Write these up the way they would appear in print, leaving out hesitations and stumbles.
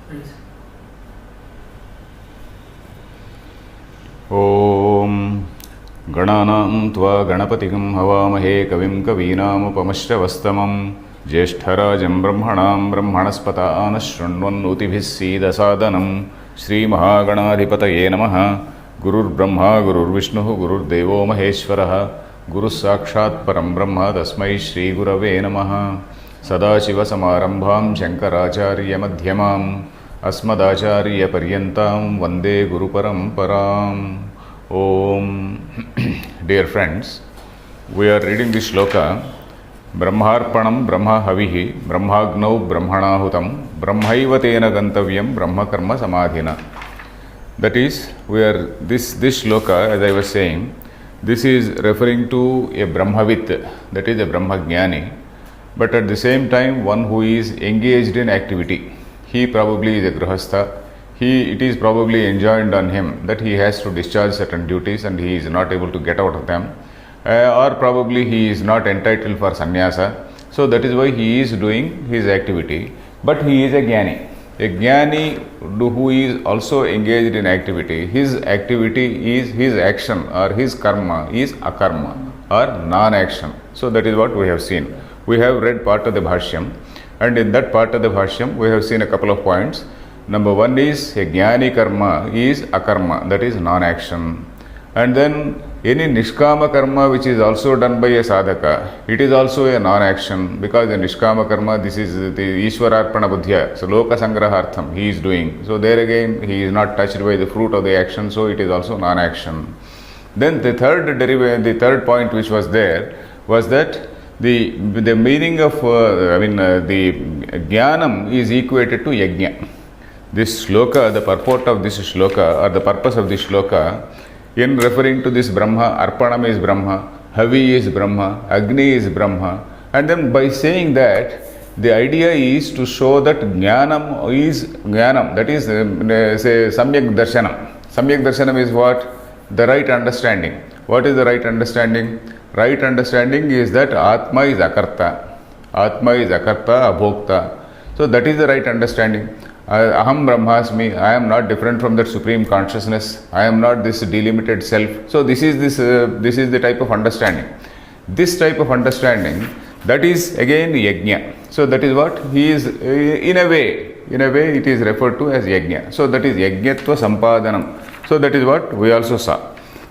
ॐ गणानां त्वा गणपतिं हवामहे कविं कवीनामुपमश्रवस्तमं ज्येष्ठराजं ब्रह्मणां ब्रह्मणस्पतानः शृण्वन्नोतिभिः सीदसादनं श्रीमहागणाधिपतये नमः। गुरुर्ब्रह्मा गुरुर्विष्णुः गुरुर्देवो महेश्वरः गुरुः साक्षात् परं ब्रह्म तस्मै श्रीगुरवे नमः। सदाशिवसमारम्भां शङ्कराचार्यमध्यमाम् अस्मदाचार्यपर्यन्तां वन्दे गुरुपरम्पराम्। Om. Dear friends, we are reading this shloka. Brahmarpanam Brahma Havihi Brahmagnau Brahmanahutam Brahmaiva Tena Gantavyam Brahma Karma Samadhina. That is, this shloka, as I was saying, this is referring to a Brahmavit, that is a Brahmagyani, but at the same time one who is engaged in activity. He probably is a grihastha. It is probably enjoined on him that he has to discharge certain duties and he is not able to get out of them, or probably he is not entitled for sannyasa. So that is why he is doing his activity, but he is a jnani. A jnani who is also engaged in activity, his activity is his action or his karma is akarma or non-action. So that is what we have seen. We have read part of the bhashyam, and in that part of the bhashyam we have seen a couple of points. Number one is a jnani karma is akarma, that is non-action. And then any nishkama karma which is also done by a sadhaka, it is also a non-action, because the nishkama karma, this is the Ishwararpana buddhya, so loka sangrahartham he is doing. So there again he is not touched by the fruit of the action, so it is also non-action. Then the third point which was there was that the meaning of the jnanam is equated to yajna. This shloka, the purport of this shloka or the purpose of this shloka, in referring to this Brahma, Arpanam is Brahma, Havi is Brahma, Agni is Brahma, and then by saying that, the idea is to show that Jnanam is Jnanam, that is say Samyak Darshanam. Samyak Darshanam is what? The right understanding. What is the right understanding? Right understanding is that Atma is Akarta. Atma is Akarta, Abhokta. So that is the right understanding. Aham Brahmasmi, I am not different from that supreme consciousness. I am not this delimited self. So this is the type of understanding. This type of understanding, that is again yajna. So that is what he is in a way it is referred to as yajna. So that is yajnatva sampadanam. So that is what we also saw,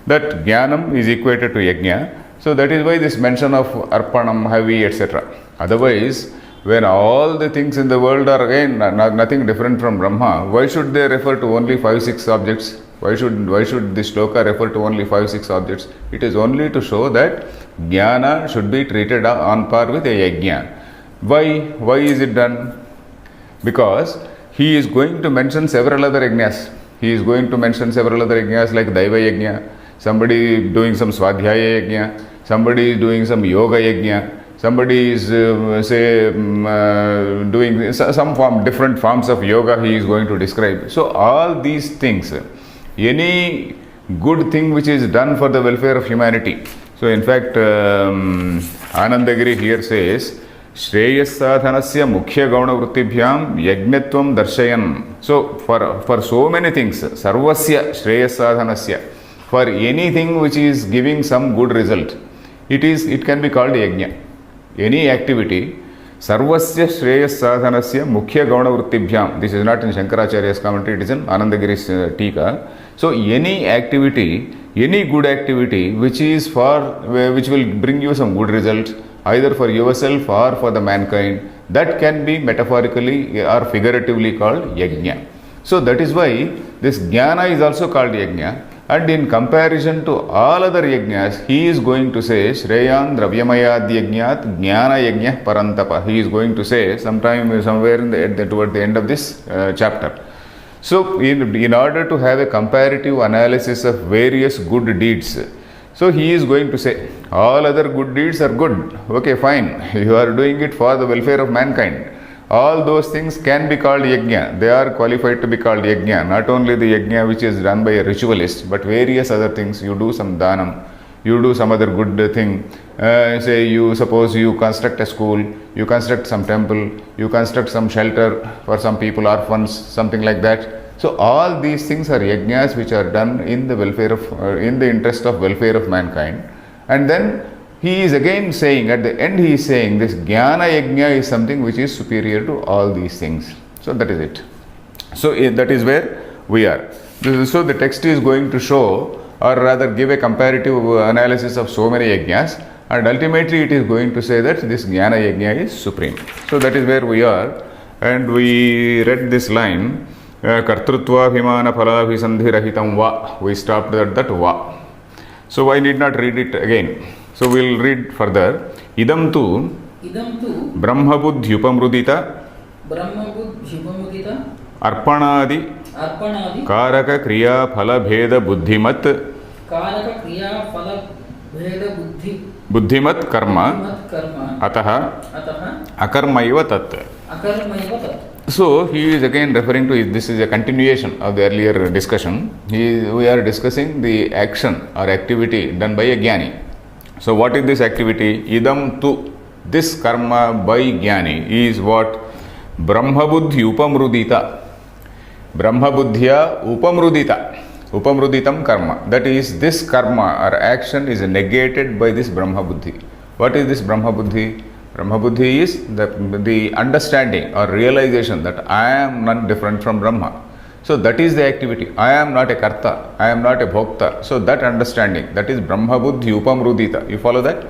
that jnanam is equated to yajna. So that is why this mention of arpanam, havi, etc. Otherwise, when all the things in the world are again nothing different from Brahma, why should they refer to only 5-6 objects? Why should this shloka refer to only 5-6 objects? It is only to show that jnana should be treated on par with a yajna. Why is it done? Because he is going to mention several other yajnas. He is going to mention several other yajnas like Daiva yajna, somebody doing some Swadhyaya yajna, somebody is doing some Yoga yajna, somebody is doing some different forms of yoga he is going to describe. So all these things, any good thing which is done for the welfare of humanity. So in fact, Anandagiri here says, Shreyas sadhanasya mukhya gauna vrittibhyam yajnatvam darshayan. So for so many things, sarvasya shreyas sadhanasya, for anything which is giving some good result, it can be called yajna. Any activity, sarvasya shreyas sadhanasya mukhya gauna vrittibhyam. This is not in Shankaracharya's commentary, it is in Anandagiri's Tika. So any activity, any good activity which will bring you some good result, either for yourself or for the mankind, that can be metaphorically or figuratively called yajna. So that is why this jnana is also called yajna. And in comparison to all other yajnas, he is going to say Shreyan Dravyamayad Yajnat Jnana Yajna Parantapa. He is going to say somewhere toward the end of this chapter. So in order to have a comparative analysis of various good deeds, so he is going to say all other good deeds are good. Okay, fine. You are doing it for the welfare of mankind. All those things can be called yajna. They are qualified to be called yajna. Not only the yajna which is done by a ritualist, but various other things. You do some dhanam, you do some other good thing, Say you suppose you construct a school, you construct some temple, you construct some shelter for some people, orphans, something like that. So all these things are yajnas which are done in the welfare of, in the interest of welfare of mankind. And then he is again saying, at the end he is saying, this jnana yajna is something which is superior to all these things. So that is it. So that is where we are. So the text is going to show, or rather give a comparative analysis of so many yajnas, and ultimately it is going to say that this jnana yajna is supreme. So that is where we are. And we read this line, kartrutva bhimana phalabhisandhirahitam va. We stopped at that va. So I need not read it again. So we will read further. Idam tu brahmabuddhyupamrudita arpanadi कारक क्रिया फल भेद बुद्धिमत बुद्धिमत कर्म अतः अकर्मैव तत्. So he is again referring to, this is a continuation of the earlier discussion. We are discussing the action or activity done by a jnani. So what is this activity? Idam tu, this karma by jnani is what? Brahmabuddhi upamrudita. Brahmabuddhya upamrudita. Upamruditam karma. That is, this karma or action is negated by this Brahmabuddhi. What is this Brahmabuddhi? Brahmabuddhi is the understanding or realization that I am not different from Brahma. So that is the activity. I am not a karta, I am not a bhokta. So that understanding, that is Brahmabuddhi upamrudita. You follow that?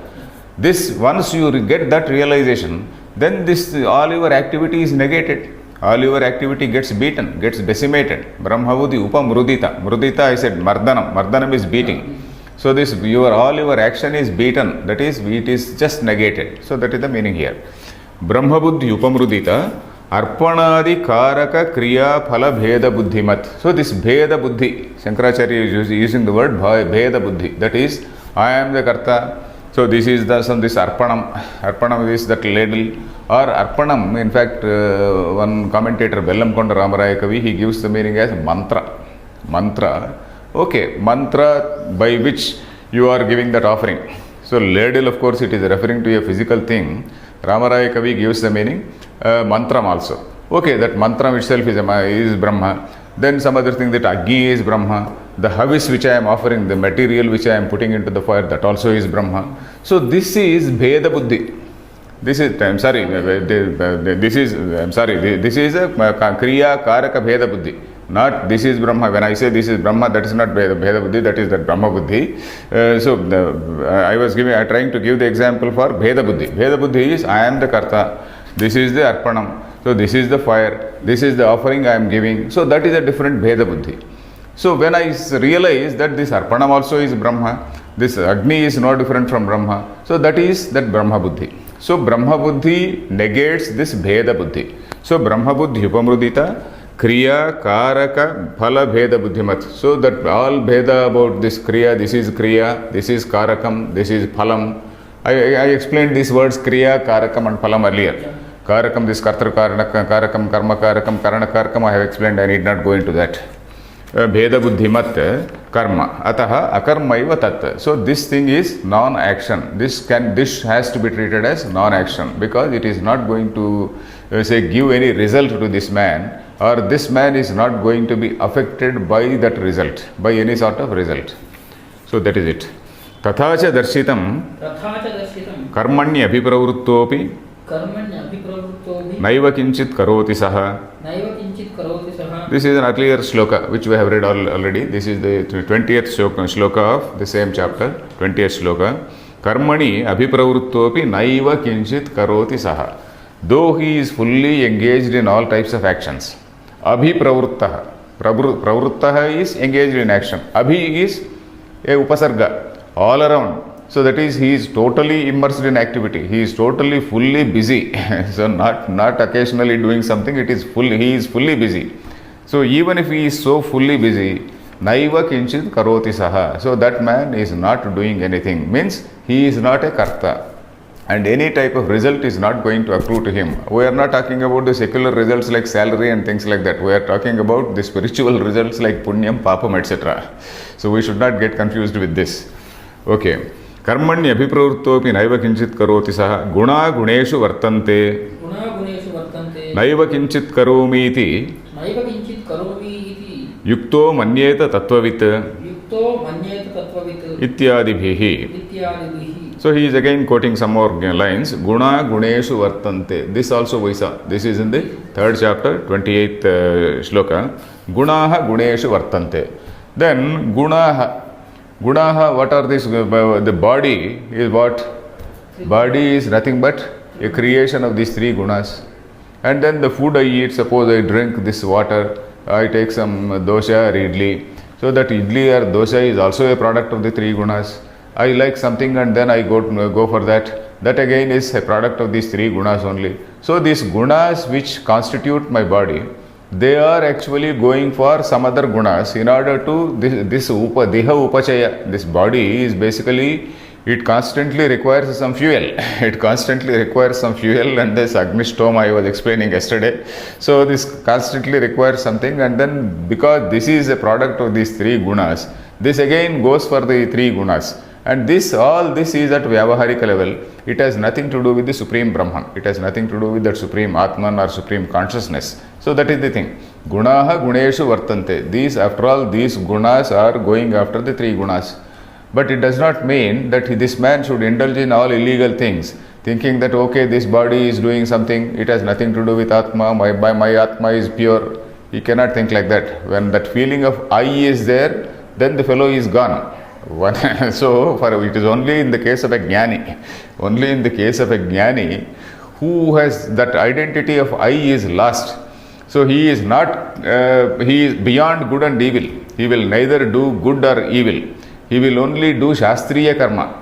This, once you get that realization, then this all your activity is negated. All your activity gets beaten, gets decimated. Brahmabuddhi upamrudita. Mrudita, I said mardanam. Mardanam is beating. So this all your action is beaten. That is, it is just negated. So that is the meaning here. Brahmabuddhi upamrudita arpanadi karaka kriya phala bheda buddhimat. So this bheda buddhi, Shankaracharya is using the word bheda buddhi. That is, I am the karta. So this is this arpanam. Arpanam is that ladle. Or arpanam, in fact, one commentator, Bellamkonda Ramaraya Kavi, he gives the meaning as mantra. Mantra. Okay, mantra by which you are giving that offering. So ladle, of course, it is referring to a physical thing. Ramaraya Kavi gives the meaning mantram also. Okay, that mantram itself is Brahma. Then some other thing, that Agni is Brahma. The havis which I am offering, the material which I am putting into the fire, that also is Brahma. So this is Bheda Buddhi. This is, I'm sorry, this is a Kriya Karaka Bheda Buddhi. Not this is Brahma. When I say this is Brahma, that is not Bheda Buddhi, that is that Brahma Buddhi. I was trying to give the example for Bheda Buddhi. Bheda Buddhi is, I am the Karta, this is the Arpanam, so this is the fire, this is the offering I am giving. So that is a different Bheda Buddhi. So when I realize that this Arpanam also is Brahma, this Agni is no different from Brahma, so that is that Brahma Buddhi. So Brahma Buddhi negates this Bheda Buddhi. So Brahma Buddhi upamrudita Kriya Karaka Phala Bheda Buddhimat. So that all Bheda about this Kriya, this is Karakam, this is Phalam. I explained these words Kriya, Karakam and Phalam earlier. Karakam, this Kartra Karakam, Karma Karakam, Karana Karakam, I have explained, I need not go into that. Bheda Buddhimat Karma Ataha Akarmaiva Tat. So this thing is non-action. This has to be treated as non-action, because it is not going to give any result to this man, or this man is not going to be affected by that result, by any sort of result. So that is it. Tathacha darshitam karmanya abhipravrittopi naiva kinchit karoti saha. This is an earlier shloka which we have read already. This is the 20th shloka of the same chapter, 20th shloka. Karmani abhipravrittopi naiva kinchit karoti saha. Though he is fully engaged in all types of actions. Abhipravrittaha. Pravrittaha is engaged in action. Abhi is a upasarga, all around. So that is, he is totally immersed in activity. He is totally fully busy. So not occasionally doing something, he is fully busy. So even if he is so fully busy, naiva kinchit karoti saha. So that man is not doing anything. Means he is not a karta. And any type of result is not going to accrue to him. We are not talking about the secular results like salary and things like that. We are talking about the spiritual results like punyam, papam, etc. So we should not get confused with this. Okay. कर्मण्यभिप्रवृत्तोऽपि नैव किञ्चित् करोति सः गुणागुणेषु वर्तन्ते नैव किञ्चित् करोमीति युक्तो मन्येत तत्त्ववित् इत्यादिभिः. So he is again quoting some more lines. Guna guneshu vartante. This also we saw. This is in the 3rd chapter, 28th shloka. Gunaha guneshu vartante. Then gunaha. Gunaha, what are these? The body is what? Body is nothing but a creation of these 3 gunas. And then the food I eat, suppose I drink this water, I take some dosha or idli. So that idli or dosha is also a product of the 3 gunas. I like something and then I go for that. That again is a product of these 3 gunas only. So these gunas which constitute my body, they are actually going for some other gunas in order to this diha upachaya. This body is basically, it constantly requires some fuel. It constantly requires some fuel, and this Agnishtom I was explaining yesterday. So this constantly requires something, and then because this is a product of these 3 gunas, this again goes for the 3 gunas. And all this is at Vyavaharika level. It has nothing to do with the Supreme Brahman. It has nothing to do with that Supreme Atman or Supreme Consciousness. So that is the thing. Gunaha guneshu vartante. These, after all, these gunas are going after the 3 gunas. But it does not mean that this man should indulge in all illegal things, thinking that okay, this body is doing something, it has nothing to do with Atma, my Atma is pure. He cannot think like that. When that feeling of I is there, then the fellow is gone. So it is only in the case of a jnani, only in the case of a jnani who has that identity of I is lost. So he is not, he is beyond good and evil. He will neither do good or evil. He will only do Shastriya karma.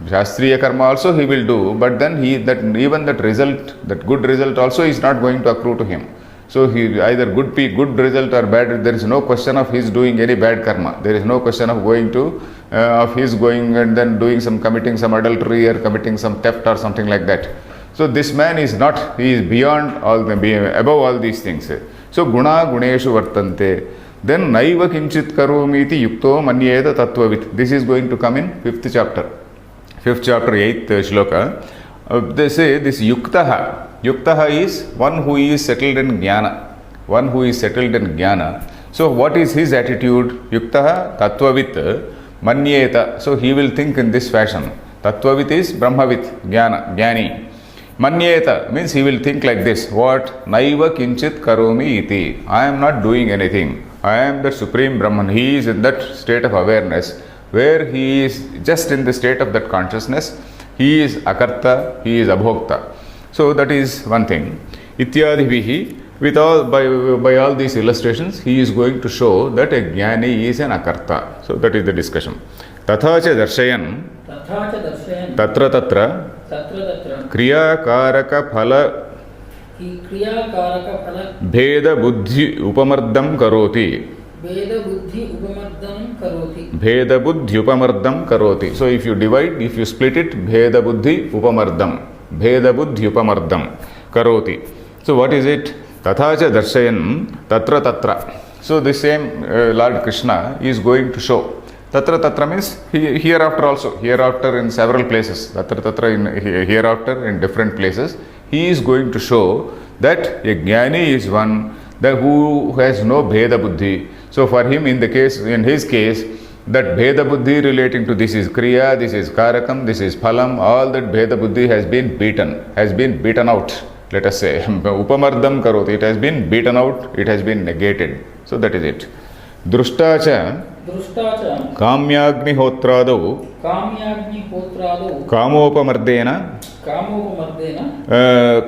Shastriya karma also he will do, but then even that result, that good result also is not going to accrue to him. So he either good result or bad. There is no question of his doing any bad karma. There is no question of going and then committing some adultery or committing some theft or something like that. So this man is not. He is beyond above all these things. So guna guneshu vartante. Then naiva kinchit karomiti yukto manyeda tattvavit. This is going to come in 5th chapter. 5th chapter 8th shloka. They say this yuktaha. Yuktaha is one who is settled in jnana. One who is settled in jnana. So what is his attitude? Yuktaha tattvavit manyeta. So he will think in this fashion. Tattvavit is brahmavit, jnani. Manyeta means he will think like this. What? Naiva kinchit karomi iti. I am not doing anything. I am the Supreme Brahman. He is in that state of awareness where he is just in the state of that consciousness. He is akarta, he is abhokta. So that is one thing. Ityadivihi, by all these illustrations, he is going to show that a jnani is an akarta. So that is the discussion. Tathacha darshayan tatra kriyakaraka phala bheda buddhi upamardam karoti. Bheda buddhi upamardam karoti. So if you split it, bheda buddhi upamardam. Bheda buddhi upamardam karoti. So what is it? Tathacha darshayan tatra. So the same Lord Krishna is going to show. Tatra means hereafter also. Hereafter in several places. Tatra hereafter in different places. He is going to show that a jnani is one who has no bheda buddhi. So for him, in his case, that bheda buddhi relating to this is kriya, this is karakam, this is phalam, all that bheda buddhi has been beaten out. Let us say, upamardam karoti, it has been beaten out, it has been negated. So that is it. Drushtacha kamyagnihotradav kamopamardena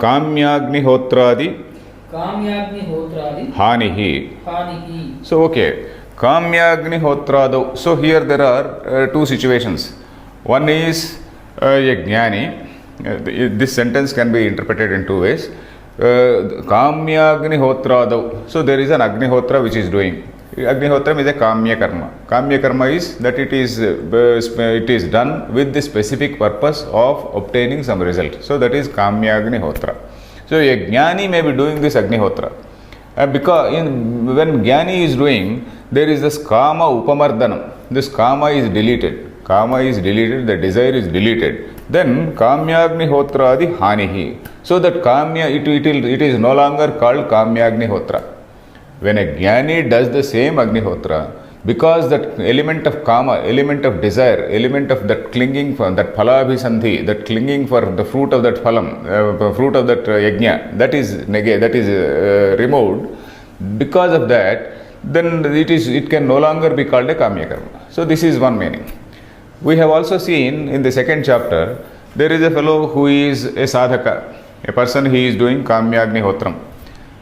kamyagnihotradi hanihi. So okay, kamyagnihotradav. So here there are 2 situations. One is a jnani. This sentence can be interpreted in 2 ways. Kamyagnihotradav. So there is an agnihotra which is doing. Agnihotra is a kamya karma. Kamya karma is that it is done with the specific purpose of obtaining some result. So that is kamya agnihotra. So a jnani may be doing this agnihotra. Because when jnani is doing, there is this kama upamardhanam. This kama is deleted. kama is deleted, the desire is deleted, then kamyagnihotradi hanihi. So that it is no longer called kamyagnihotra. When a jnani does the same agnihotra, because that element of kama, element of desire, element of that clinging for that phalabhisandhi, that clinging for the fruit of that phalam, fruit of that yajna, that is removed. Because of that, then it can no longer be called a kamya karma. So this is one meaning. We have also seen in the second chapter, there is a fellow who is a sadhaka, a person he is doing kamyagnihotram.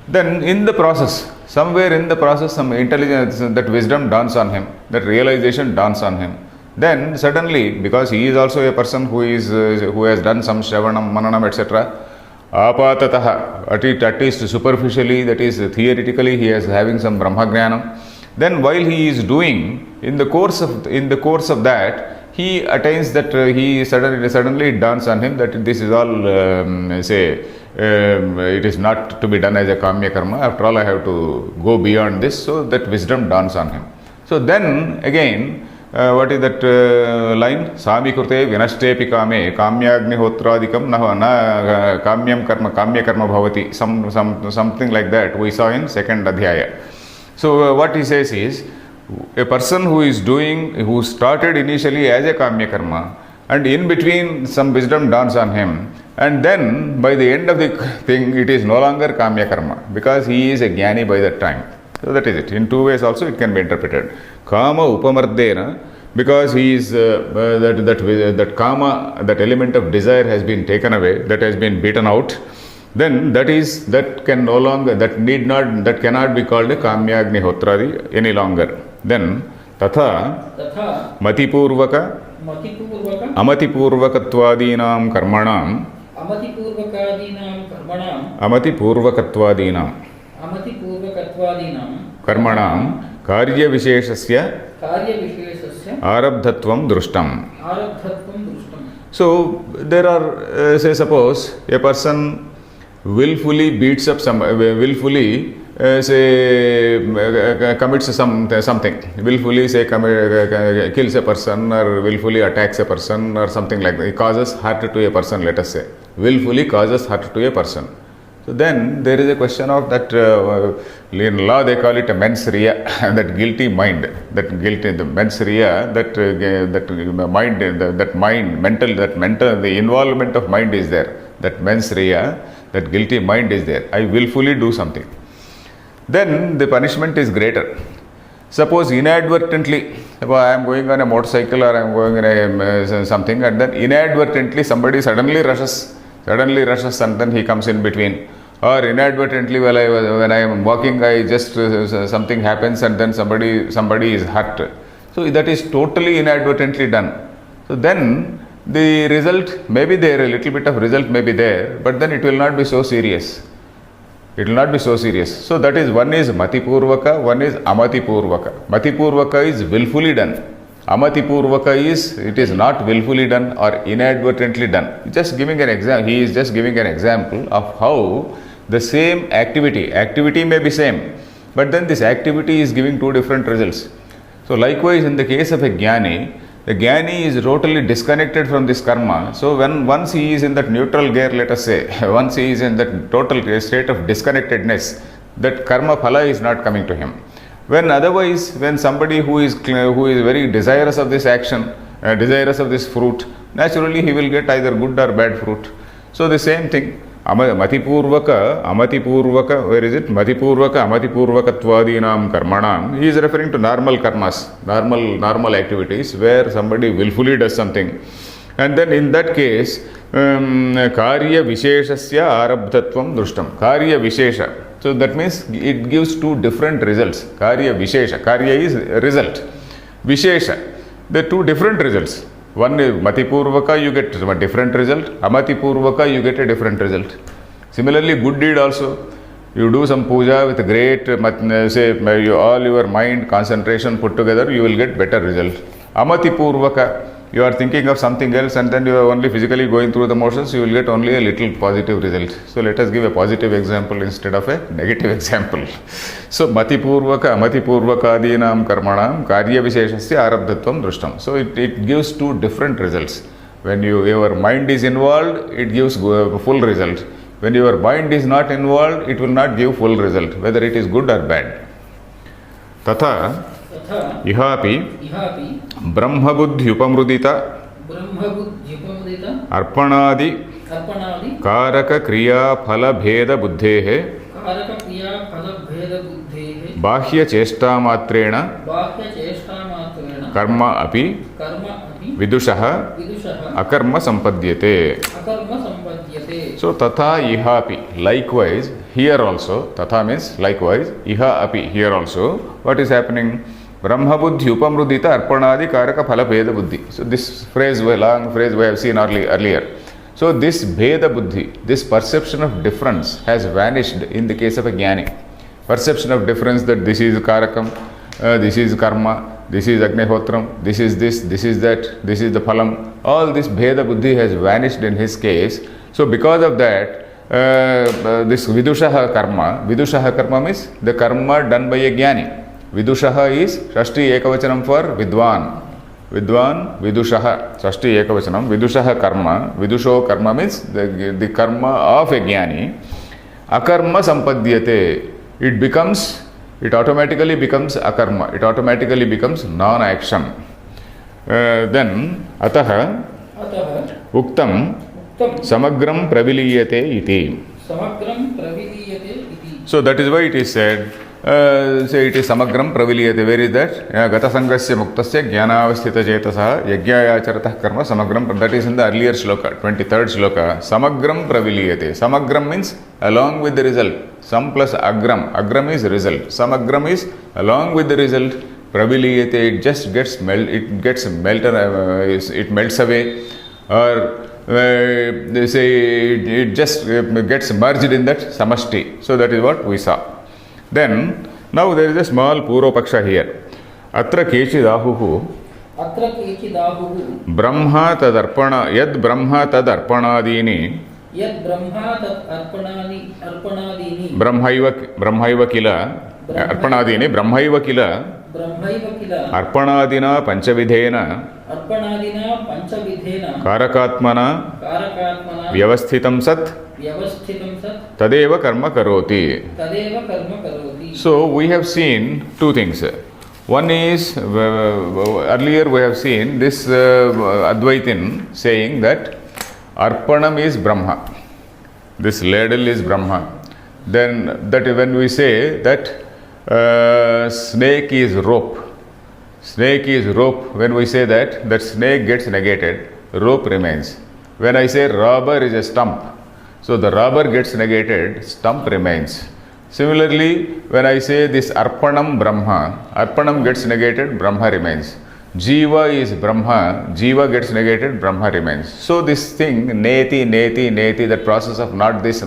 Then in the process, somewhere in the process, some intelligence, that wisdom dawns on him, that realization dawns on him. Then suddenly, because he is also a person who has done some shravanam, mananam, etc., apatataha, at least superficially, that is theoretically, he is having some brahmajnanam. Then while he is doing, in the course of that, he attains that he suddenly it dawns on him that this is all it is not to be done as a kamya karma. After all, I have to go beyond this. So that wisdom dawns on him. So then again, what is that line? Sami krute vinashtepi kame kamyagnihotradikam na kamya karma bhavati. Something like that we saw in second adhyaya. So what he says is, a person who started initially as a kamya karma, and in between some wisdom dawns on him, and then by the end of the thing it is no longer kamya karma, because he is a jnani by that time. So that is it. In two ways also it can be interpreted. Kama upamardena, because he is that kama, that element of desire has been taken away, that has been beaten out. Then that cannot be called a kamyagnihotradi any longer. Then tatha matipurvaka amatipurvakatvadinam karmanam karmanam karya visheshasya arabdhatvam drushtam. So there are, say suppose a person willfully beats up commits something, willfully kills a person, or willfully attacks a person, or something like that. It causes hurt to a person, let us say. Willfully causes hurt to a person. So then there is a question of that, in law they call it a mens rea, that guilty mind, the mens rea, the involvement of mind is there. That mens rea, that guilty mind is there. I willfully do something. Then the punishment is greater. Suppose inadvertently, I am going on a motorcycle or I am going in something, and then inadvertently somebody suddenly rushes and then he comes in between. Or inadvertently when I am walking, I just something happens and then somebody is hurt. So that is totally inadvertently done. So then the result may be there, a little bit of result may be there, but then it will not be so serious. It will not be so serious. So that is, one is matipurvaka, one is amatipurvaka. Matipurvaka is willfully done. Amatipurvaka is, it is not willfully done or inadvertently done. Just giving an example, he is just giving an example of how the same activity may be same, but then this activity is giving two different results. So likewise in the case of a jnani, the jnani is totally disconnected from this karma. So once he is in that neutral gear, let us say, once he is in that total state of disconnectedness, that karma phala is not coming to him. When otherwise, when somebody who is very desirous of this action, desirous of this fruit, naturally he will get either good or bad fruit. So the same thing, amatipurvaka, where is it? Matipurvaka, amatipurvakatvadinam karmanam. He is referring to normal karmas, normal activities where somebody willfully does something. And then in that case, karya visheshasya arabdhatvam drushtam. Karya vishesha. So that means it gives two different results. Karya vishesha. Karya is result. Vishesha. There are two different results. One is matipurvaka, you get a different result. Amatipurvaka, you get a different result. Similarly, good deed also. You do some puja with great, all your mind concentration put together, you will get better result. Amatipurvaka, you are thinking of something else and then you are only physically going through the motions, you will get only a little positive result. So let us give a positive example instead of a negative example. So matipurvaka amatipurvakadinam karmanam karya visheshasya arabdhatvam drushtam. So it gives two different results. When your mind is involved, it gives full result. When your mind is not involved, it will not give full result, whether it is good or bad. Tata ihapi brahmabuddhyupamrudita arpanadi karaka kriya phala bheda buddhehe bahya chesta matrena karma api vidushaha akarma sampadhyate. So tatha ihapi, likewise here also, tatha means likewise, iha api, here also what is happening? Brahma buddhi upamrudita arpanadi karaka phala bheda buddhi. So this phrase, long phrase we have seen earlier. So this bheda buddhi, this perception of difference has vanished in the case of a jnani. Perception of difference, that this is karakam, this is karma, this is agnihotram, this is that, this is the phalam. All this bheda buddhi has vanished in his case. So because of that, this vidushaha karma means the karma done by a jnani. Vidushaha is Shashti Ekavachanam for Vidwan. Vidwan, Vidushaha, Shashti Ekavachanam. Vidushaha karma. Vidusho karma means the karma of a jnani. Akarma sampadhyate. It automatically becomes akarma. It automatically becomes non-action. Then, ataha uktam samagram praviliyate iti. So that is why it is said, say it is samagram praviliyate. Where is that? Gata sangasya muktasya jnanavasthita chetasaha yajnaya charatah karma samagram. That is in the earlier shloka, 23rd shloka. Samagram praviliyate. Samagram means along with the result. Sam plus agram. Agram is result. Samagram is along with the result. Praviliyate, it just gets melted, it melts away, or they say it just gets merged in that samashti. So that is what we saw. Then now there is a small purvapaksha here. Atra kechidahuhu brahma tadarpana yad brahma tadarpanadini brahmaiva kila arpanadini brahmaiva kila arpanadina panchavidhena karakatmana vyavasthitam sat tadeva karma karoti. So we have seen two things. One is, earlier we have seen this Advaitin saying that Arpanam is Brahma. This ladle is Brahma. Then that when we say that snake is rope. Snake is rope. When we say that snake gets negated, rope remains. When I say robber is a stump, so the robber gets negated, stump remains. Similarly, when I say this Arpanam Brahma, Arpanam gets negated, Brahma remains. Jiva is Brahma, Jiva gets negated, Brahma remains. So this thing, neti, that process of not this,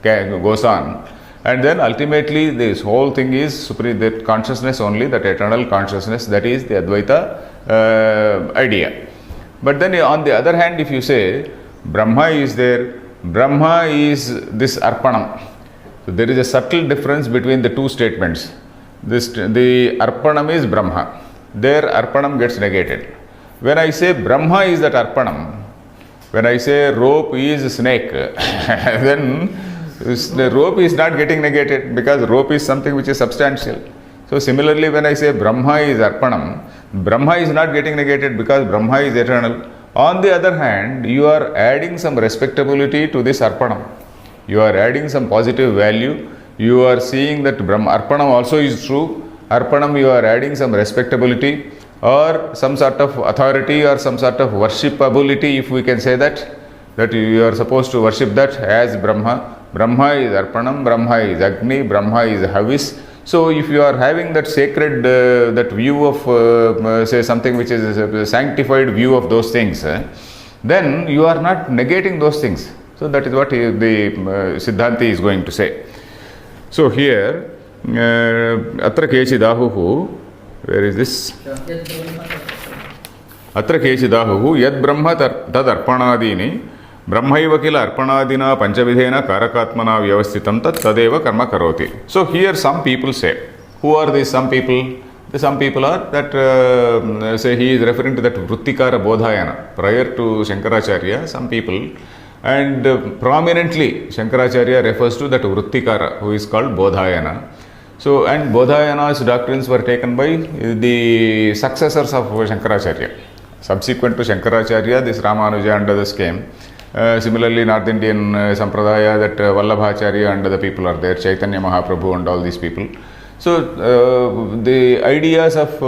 goes on. And then ultimately this whole thing is supreme, that consciousness only, that eternal consciousness, that is the Advaita idea. But then on the other hand, if you say Brahma is there, Brahma is this Arpanam. So there is a subtle difference between the two statements. The Arpanam is Brahma. There Arpanam gets negated. When I say Brahma is that Arpanam, when I say rope is snake, then the rope is not getting negated because rope is something which is substantial. So similarly, when I say Brahma is Arpanam, Brahma is not getting negated because Brahma is eternal. On the other hand, you are adding some respectability to this Arpanam. You are adding some positive value. You are seeing that Arpanam also is true. Arpanam, you are adding some respectability or some sort of authority or some sort of worshipability, if we can say that you are supposed to worship that as Brahma. Brahma is Arpanam, Brahma is Agni, Brahma is Havis. So if you are having that sacred, that view of, say something which is a sanctified view of those things, then you are not negating those things. So that is what the Siddhanti is going to say. So here, Atra Kechidahuhu, where is this? अत्र केचिदाहुः यद्ब्रह्म तदर्पणादीनि ब्रह्मैव किल अर्पणादिना पञ्चविधेन कारकात्मना व्यवस्थितं तदेव कर्म करोति. So here some people say, who are these some people? The some people are that say he is referring to that Vrittikara Bodhayana. Prior to Shankaracharya, some people, and prominently Shankaracharya refers to that Vrittikara who is called Bodhayana. So, and Bodhayana's doctrines were taken by the successors of Shankaracharya. Subsequent to Shankaracharya, this Ramanuja and others came. Similarly, North Indian Sampradaya, that Vallabhacharya and other people are there, Chaitanya Mahaprabhu and all these people. So, the ideas of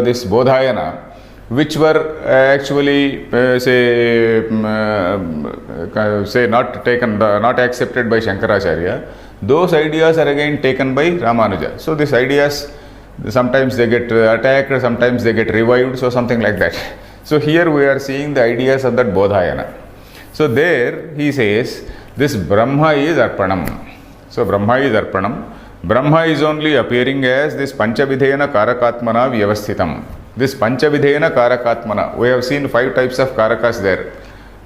this Bodhayana, which were actually say not taken, not accepted by Shankaracharya, those ideas are again taken by Ramanuja. So, these ideas, sometimes they get attacked, sometimes they get revived, so something like that. So, here we are seeing the ideas of that Bodhayana. So, there he says, this Brahma is Arpanam. So, Brahma is Arpanam. Brahma is only appearing as this Panchavidhena Karakatmana Vyavasthitam. This Panchavidhena Karakatmana, we have seen 5 types of Karakas there.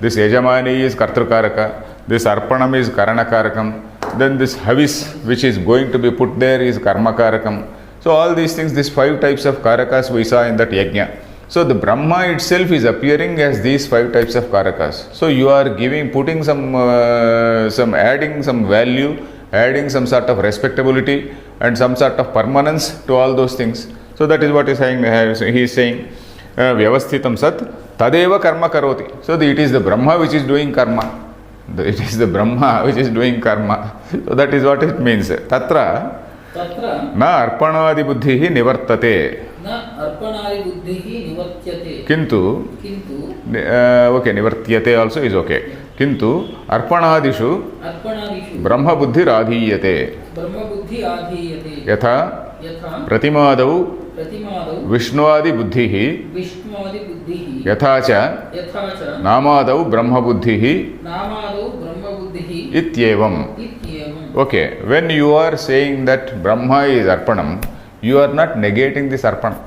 This Yajamani is Kartrukaraka, this Arpanam is Karanakarakam, then this Havis which is going to be put there is Karmakarakam. So, all these things, these 5 types of Karakas we saw in that Yajna. So, the Brahma itself is appearing as these 5 types of Karakas. So, you are putting some adding some value, adding some sort of respectability and some sort of permanence to all those things. So, that is what he is saying, Vyavasthitam Sat, Tadeva Karma Karoti. So, it is the Brahma which is doing karma. It is the Brahma which is doing karma. So, that is what it means. Tatra na arpanadi buddhihi nivartate. Kintu, okay, nivartyate also is okay. Kintu arpanadishu brahma buddhi radhiyate. Yatha pratimadau vishnuadi buddhihi yatha cha namadau brahma buddhihi ityevam. Okay, when you are saying that Brahma is Arpanam, you are not negating this Arpanam.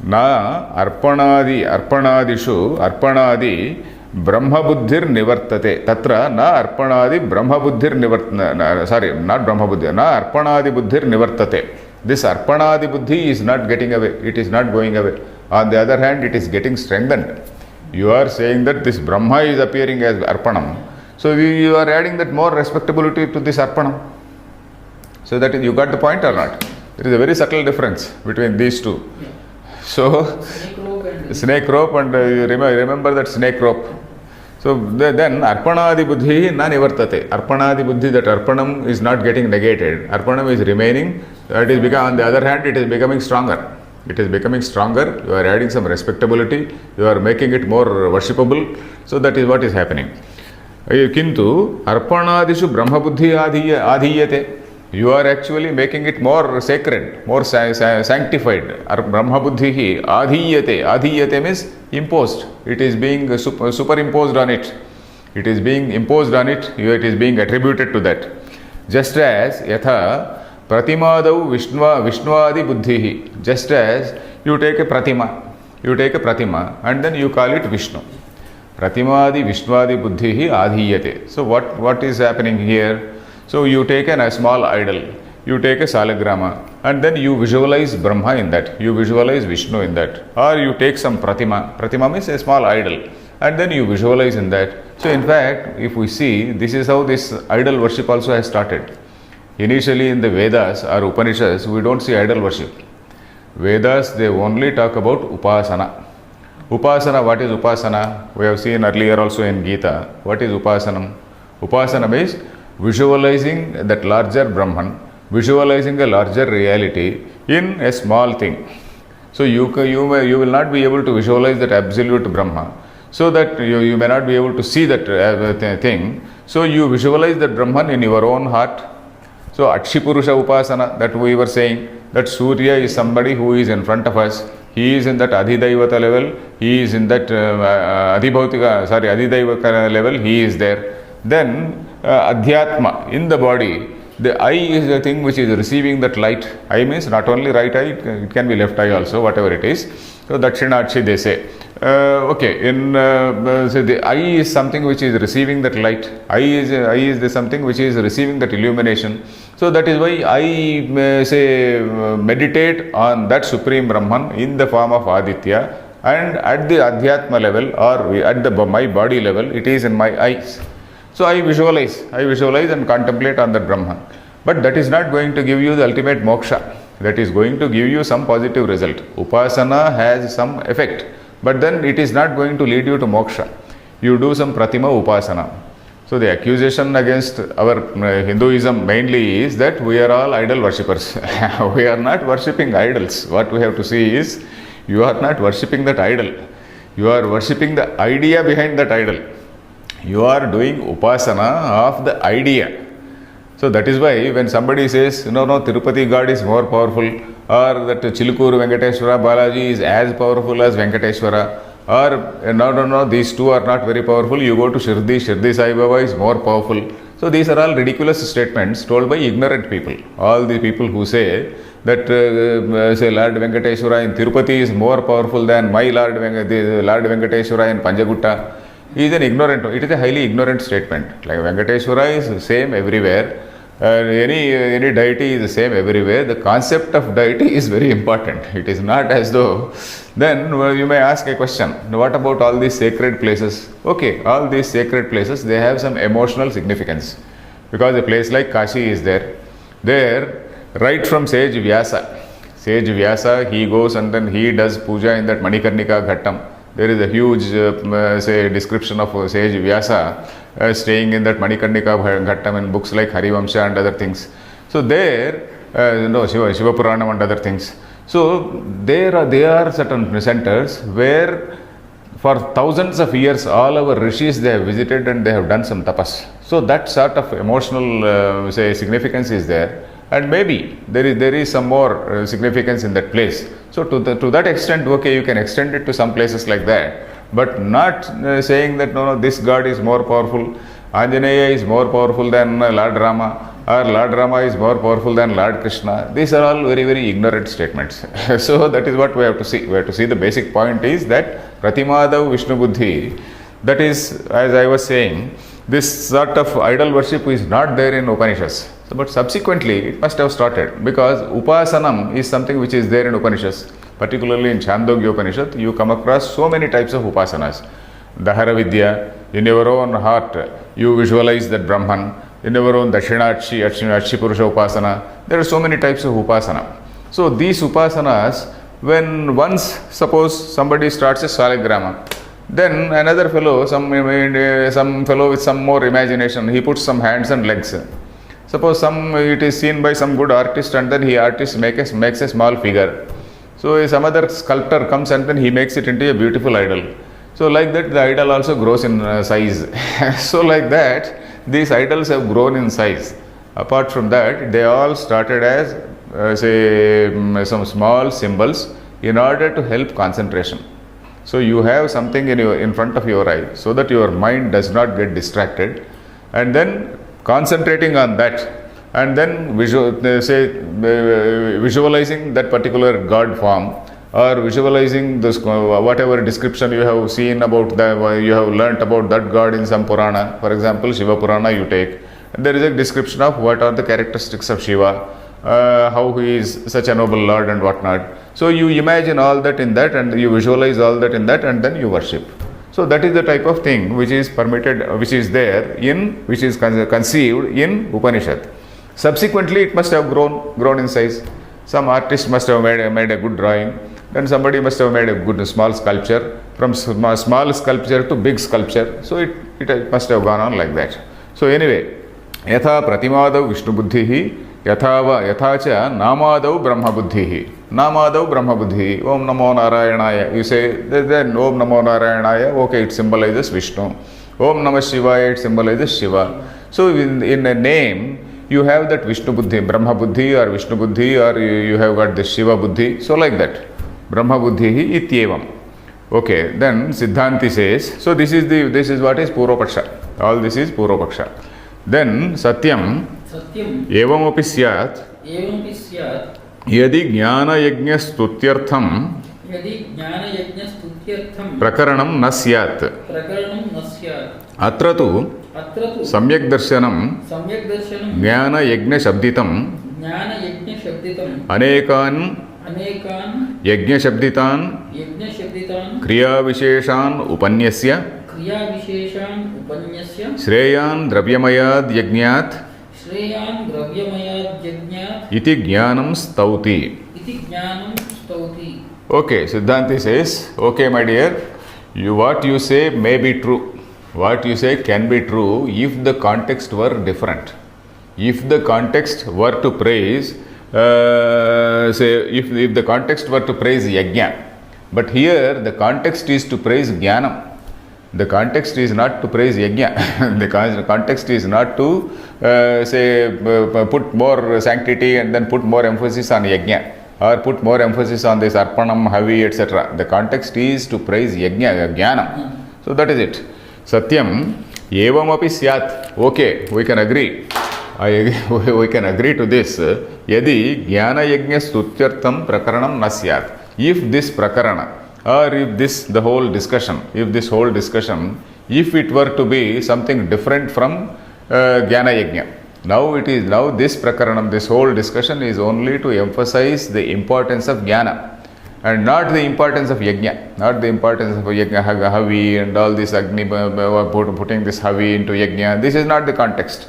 Na arpanadishu arpanadi Brahma buddhir nivartate. Tatra na arpanadi Brahma buddhir nivartate. Sorry, not Brahma buddhir. Na arpanadi buddhir nivartate. This arpanadi buddhi is not getting away. It is not going away. On the other hand, it is getting strengthened. You are saying that this Brahma is appearing as Arpanam. So, you are adding that more respectability to this Arpanam. So, that is, you got the point or not? There is a very subtle difference between these two. Yeah. So, snake rope and remember that snake rope. So, then Arpanadi buddhi na nivartate. Arpanadi buddhi, that Arpanam is not getting negated. Arpanam is remaining. That is on the other hand, it is becoming stronger. It is becoming stronger. You are adding some respectability. You are making it more worshipable. So, that is what is happening. Kintu arpanadishu brahma buddhi adhiyate. You are actually making it more sacred, more sanctified. Brahma buddhi adhiyate. Adhiyate means imposed. It is being superimposed on it. It is being imposed on it. It is being attributed to that. Just as yatha pratimadau vishnuadi buddhi. Just as you take a pratima and then you call it Vishnu. Pratimadi Vishnuadi buddhi adhiyate. So what is happening here? So you take a small idol, you take a salagrama and then you visualize Brahma in that, you visualize Vishnu in that, or you take some pratima means a small idol, and then you visualize in that. So in fact, if we see, this is how this idol worship also has started. Initially in the Vedas or Upanishads, we don't see idol worship. Vedas, they only talk about Upasana. Upasana, what is Upasana? We have seen earlier also in Gita. What is Upasanam? Upasana means visualizing that larger Brahman, visualizing a larger reality in a small thing. So you will not be able to visualize that absolute Brahma. So that you may not be able to see that thing. So you visualize that Brahman in your own heart. So Akshipurusha Upasana, that we were saying, that Surya is somebody who is in front of us. He is in that Adhidaivata level, he is in that Adhidaivaka level, he is there. Then Adhyatma, in the body, the eye is the thing which is receiving that light. Eye means not only right eye, it can be left eye also, whatever it is. So Dakshinakshi they say. Okay, say the eye is something which is receiving that light. Eye is the something which is receiving that illumination. So that is why I meditate on that Supreme Brahman in the form of Aditya, and at the Adhyatma level or at the my body level, it is in my eyes. So I visualize and contemplate on that Brahman. But that is not going to give you the ultimate moksha. That is going to give you some positive result. Upasana has some effect, but then it is not going to lead you to moksha. You do some pratima upasana. So the accusation against our Hinduism mainly is that we are all idol worshippers. We are not worshipping idols. What we have to see is, you are not worshipping that idol. You are worshipping the idea behind that idol. You are doing upasana of the idea. So that is why when somebody says, no, Tirupati God is more powerful, or that Chilukuru Venkateshwara Balaji is as powerful as Venkateshwara, or no, these two are not very powerful, you go to Shirdi Sai Baba is more powerful. So these are all ridiculous statements told by ignorant people. All the people who say that say Lord Venkateshwara in Tirupati is more powerful than my Lord Venkateshwara in Panjagutta, he is an ignorant. It is a highly ignorant statement. Like Venkateshwara is the same everywhere. Any deity is the same everywhere. The concept of deity is very important. It is not as though. Then you may ask a question. What about all these sacred places? Okay, all these sacred places, they have some emotional significance. Because a place like Kashi is there. There, right from sage Vyasa, he goes and then he does puja in that Manikarnika Ghattam. There is a huge, description of sage Vyasa staying in that Manikarnika Ghattam in books like Harivamsha and other things. So there, Shiva Puranam and other things. So there are certain centers where for thousands of years all our rishis they have visited and they have done some tapas. So that sort of emotional significance is there. And maybe there is some more significance in that place. So to that extent, okay, you can extend it to some places like that, but not saying that no, this God is more powerful, Anjaneya is more powerful than Lord Rama, or Lord Rama is more powerful than Lord Krishna. These are all very, very ignorant statements. So that is what we have to see. We have to see the basic point is that Pratimadav Vishnu Buddhi, that is, as I was saying, this sort of idol worship is not there in Upanishads. So, but subsequently it must have started, because Upasanam is something which is there in Upanishads. Particularly in Chandogya Upanishad, you come across so many types of Upasanas. Dahara Vidya, in your own heart, you visualize that Brahman. In your own Dakshinatshi Purusha Upasana, there are so many types of Upasana. So these Upasanas, when once suppose somebody starts a Saligrama, then another fellow, some fellow with some more imagination, he puts some hands and legs. Suppose it is seen by some good artist, and then makes a small figure. So some other sculptor comes and then he makes it into a beautiful idol. So like that the idol also grows in size. So like that these idols have grown in size. Apart from that, they all started as some small symbols in order to help concentration. So you have something in front of your eye so that your mind does not get distracted, and then concentrating on that, and then visualizing that particular God form, or visualizing this whatever description you have seen about you have learnt about that God in some Purana. For example, Shiva Purana you take, and there is a description of what are the characteristics of Shiva, how he is such a noble Lord and whatnot. So you imagine all that in that, and you visualize all that in that, and then you worship. So that is the type of thing which is permitted, which is conceived in Upanishad. Subsequently, it must have grown in size. Some artist must have made a good drawing. Then somebody must have made a good small sculpture. From small sculpture to big sculpture. So it must have gone on like that. So anyway, yatha pratimadav Vishnu buddhihi, yatha cha namadav brahma buddhihi. Namadav brahma buddhi. Om namo narayanaya. You say then Om namo narayanaya. Okay, it symbolizes Vishnu. Om namah shivaya, it symbolizes Shiva. So in a name, you have that Vishnu buddhi, Brahma buddhi or Vishnu buddhi, or you have got the Shiva buddhi. So like that. Brahma buddhi ityevam. Okay, then Siddhanti says, so this is what is Purvapaksha. All this is Purvapaksha. Then Satyam evam api syat yadi jnana yajna stutyartham यदि ज्ञानयज्ञस्तुत्यर्थं प्रकरणं न स्यात् प्रकरणं न स्यात् अत्र तु अत्र तु सम्यक् दर्शनं सम्यक् दर्शनं ज्ञानयज्ञशब्दितं ज्ञानयज्ञशब्दितम् अनेकान् यज्ञशब्दितान् यज्ञशब्दितान् क्रियाविशेषान् उपन्यस्य क्रियाविशेषान् उपन्यस्य श्रेयान् द्रव्यमयाद् यज्ञात् श्रेयान् द्रव्यमयाद्यज्ञात् इति ज्ञानं स्तौति. इति ज्ञानं स्तौति. Okay, Siddhanti says, okay my dear, what you say may be true. What you say can be true if the context were different. If the context were to praise, if the context were to praise yajna, but here the context is to praise jnanam. The context is not to praise yajna. The context is not to put more sanctity and then put more emphasis on yajna, or put more emphasis on this arpanam, havi, etc. The context is to praise yajna, jnanam. So that is it. Satyam evamapi syat. Okay, we can agree. We can agree to this. Yadi jnana yajna stutyartham prakaranam na syat. If this prakarana, or if this whole discussion, if it were to be something different from jnana yajna. Now this prakaranam, this whole discussion is only to emphasize the importance of jnana and not the importance of yajna, not the importance of yajna, havi and all this agni, putting this havi into yajna. This is not the context.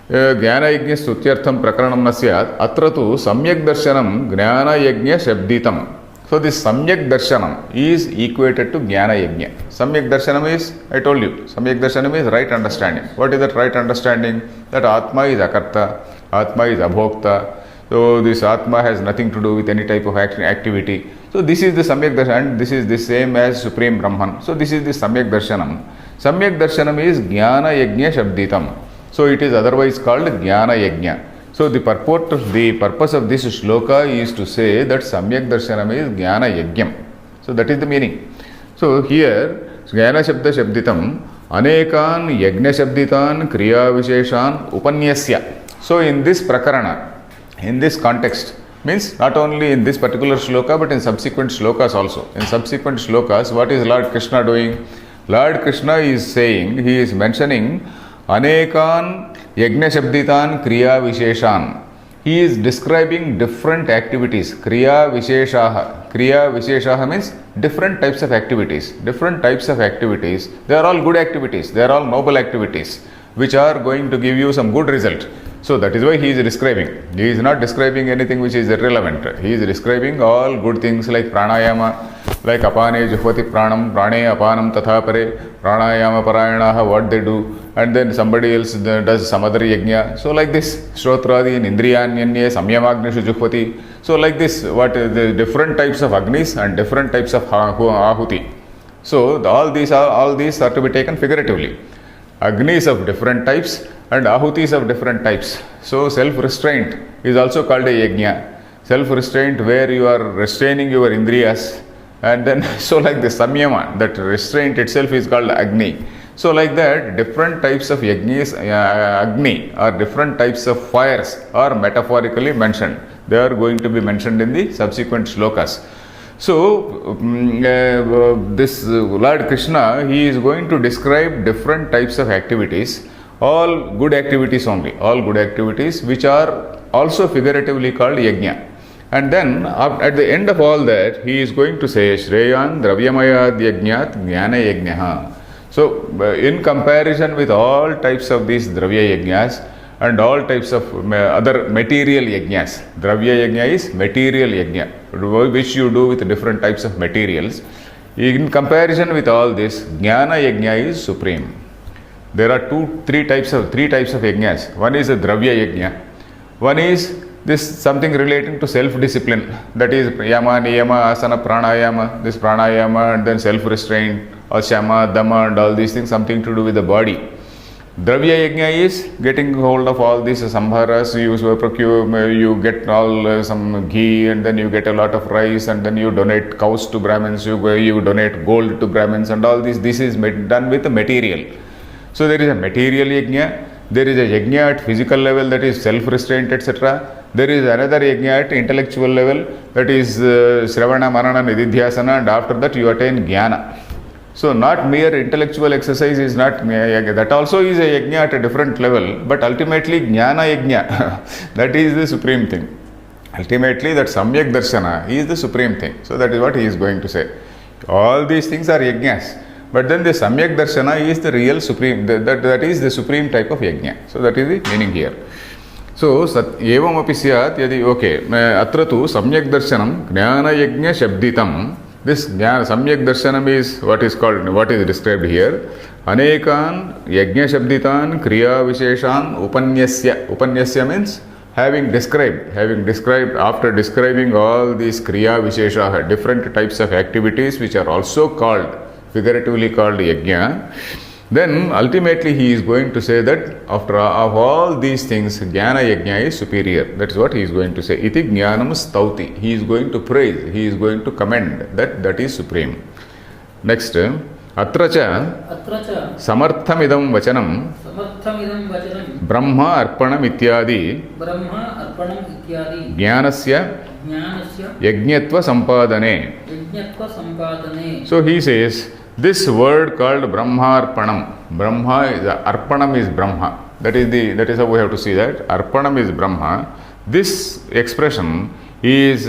Jnana yajna stutyartham prakaranam na syat atra tu samyak darshanam jnana yajna shabditam. So this samyak darshanam is equated to jnana yajna. Samyak darshanam is, I told you, samyak darshanam is right understanding. What is that right understanding? That Atma is akarta, Atma is abhokta. So this Atma has nothing to do with any type of activity. So this is the samyak darshanam, and this is the same as Supreme Brahman. So this is the samyak darshanam. Samyak darshanam is jnana yajna shabditam. So it is otherwise called jnana yajna. So the purpose of this shloka is to say that samyak darshanam is jnana yajnam. So that is the meaning. So here jnana shabda shabditam anekan yajna shabditan kriya visheshan upanyasya. So in this prakarana, in this context, means not only in this particular shloka but in subsequent shlokas also. In subsequent shlokas, what is Lord Krishna doing? Lord Krishna is saying, he is mentioning anekan yajna shabditan kriya visheshan. He is describing different activities. Kriya visheshaha. Kriya visheshaha means different types of activities. Different types of activities. They are all good activities. They are all noble activities which are going to give you some good result. So that is why he is describing. He is not describing anything which is irrelevant. He is describing all good things like pranayama, like apane juhvati pranam, prane apanam tatha pare, pranayama parayanaha, what they do, and then somebody else does some other yajna. So like this, shrotradi and indriyanyanye samyamagnishu juhvati. So like this, what the different types of agnis and different types of ahuti. So all these are to be taken figuratively. Agnis of different types and ahutis of different types. So self-restraint is also called a yajna. Self-restraint where you are restraining your indriyas, and then so like the samyama, that restraint itself is called agni. So like that, different types of yajnis, agni, or different types of fires are metaphorically mentioned. They are going to be mentioned in the subsequent shlokas. So this Lord Krishna, he is going to describe different types of activities, all good activities only, all good activities which are also figuratively called yajna. And then at the end of all that, he is going to say Shreyan Dravyamayad Yajnat Jnana Yajnaha. So in comparison with all types of these Dravya Yajnas and all types of other material yajnas, Dravya Yajna is material yajna, which you do with different types of materials. In comparison with all this, Jnana Yajna is supreme. There are three types of yajnas. One is a Dravya Yajna. One is this something relating to self-discipline, that is yama, niyama, asana, pranayama, this pranayama, and then self-restraint, or shama, dhamma, and all these things, something to do with the body. Dravya yajna is getting hold of all these sambharas, you get all some ghee, and then you get a lot of rice, and then you donate cows to Brahmins, you donate gold to Brahmins, and all this is done with the material. So there is a material yajna, there is a yajna at physical level, that is self-restraint, etc. There is another yajna at intellectual level, that is Shravana, Manana, Nididhyasana, and after that you attain Jnana. So not mere intellectual exercise is not yajna. That also is a yajna at a different level, but ultimately Jnana yajna, that is the supreme thing. Ultimately that Samyak Darshana is the supreme thing. So that is what he is going to say. All these things are yajnas. But then the Samyak Darshana is the real supreme, that is the supreme type of yajna. So that is the meaning here. So, evam api syat yadi, okay, atra tu Samyak Darshanam Jnana Yajna Shabditam. This Jnana Samyak Darshanam is what is called, what is described here. Anekan Yajna Shabditan Kriya Visheshan Upanyasya. Upanyasya means having described, after describing all these Kriya Vishesha, different types of activities which are also called, figuratively called yajna, then ultimately he is going to say that after of all these things, jnana yajna is superior. That is what he is going to say. Iti jnanam stauti. He is going to praise, he is going to commend that is supreme. Next, atracha samarthamidam vachanam brahma arpanam ityadi jnanasya yajñatva sampadane. So he says, this word called Brahmarpanam. Brahma is Arpanam is Brahma. That is how we have to see that. Arpanam is Brahma. This expression is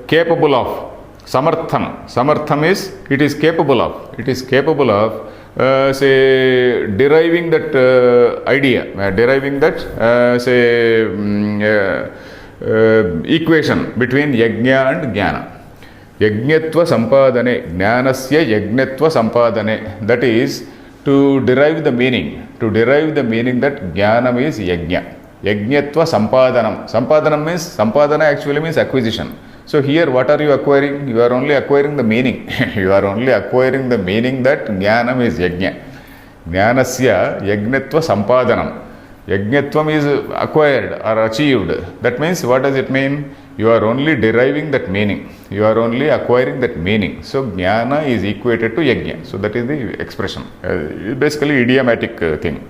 capable of Samartham. Samartham is it is capable of. It is capable of say deriving that idea, deriving that equation between yajna and jnana. Yajñatva sampadane, jnanasya yajñatva sampadane. That is to derive the meaning that jnanam is yajna. Yajñatva sampadanam. Sampadanam means, sampadana actually means acquisition. So here what are you acquiring? You are only acquiring the meaning. You are only acquiring the meaning that jnanam is yajna. Jnanasya yajñatva sampadanam. Yajñatvam is acquired or achieved. That means, what does it mean? You are only deriving that meaning. You are only acquiring that meaning. So, jnana is equated to yajna. So, that is the expression. Basically, idiomatic thing.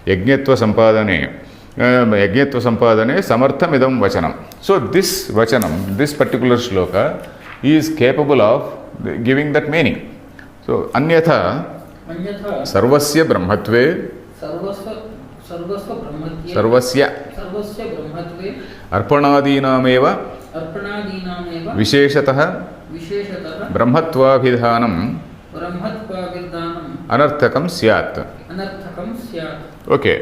Yajñatva sampadane. Yajñatva sampadane samartham idam vachanam. So, this vachanam, this particular shloka is capable of giving that meaning. So, anyatha sarvasya brahmatve sarvasya arpanadinameva visheshatah brahmatvabhidhanam anarthakam syat. Okay,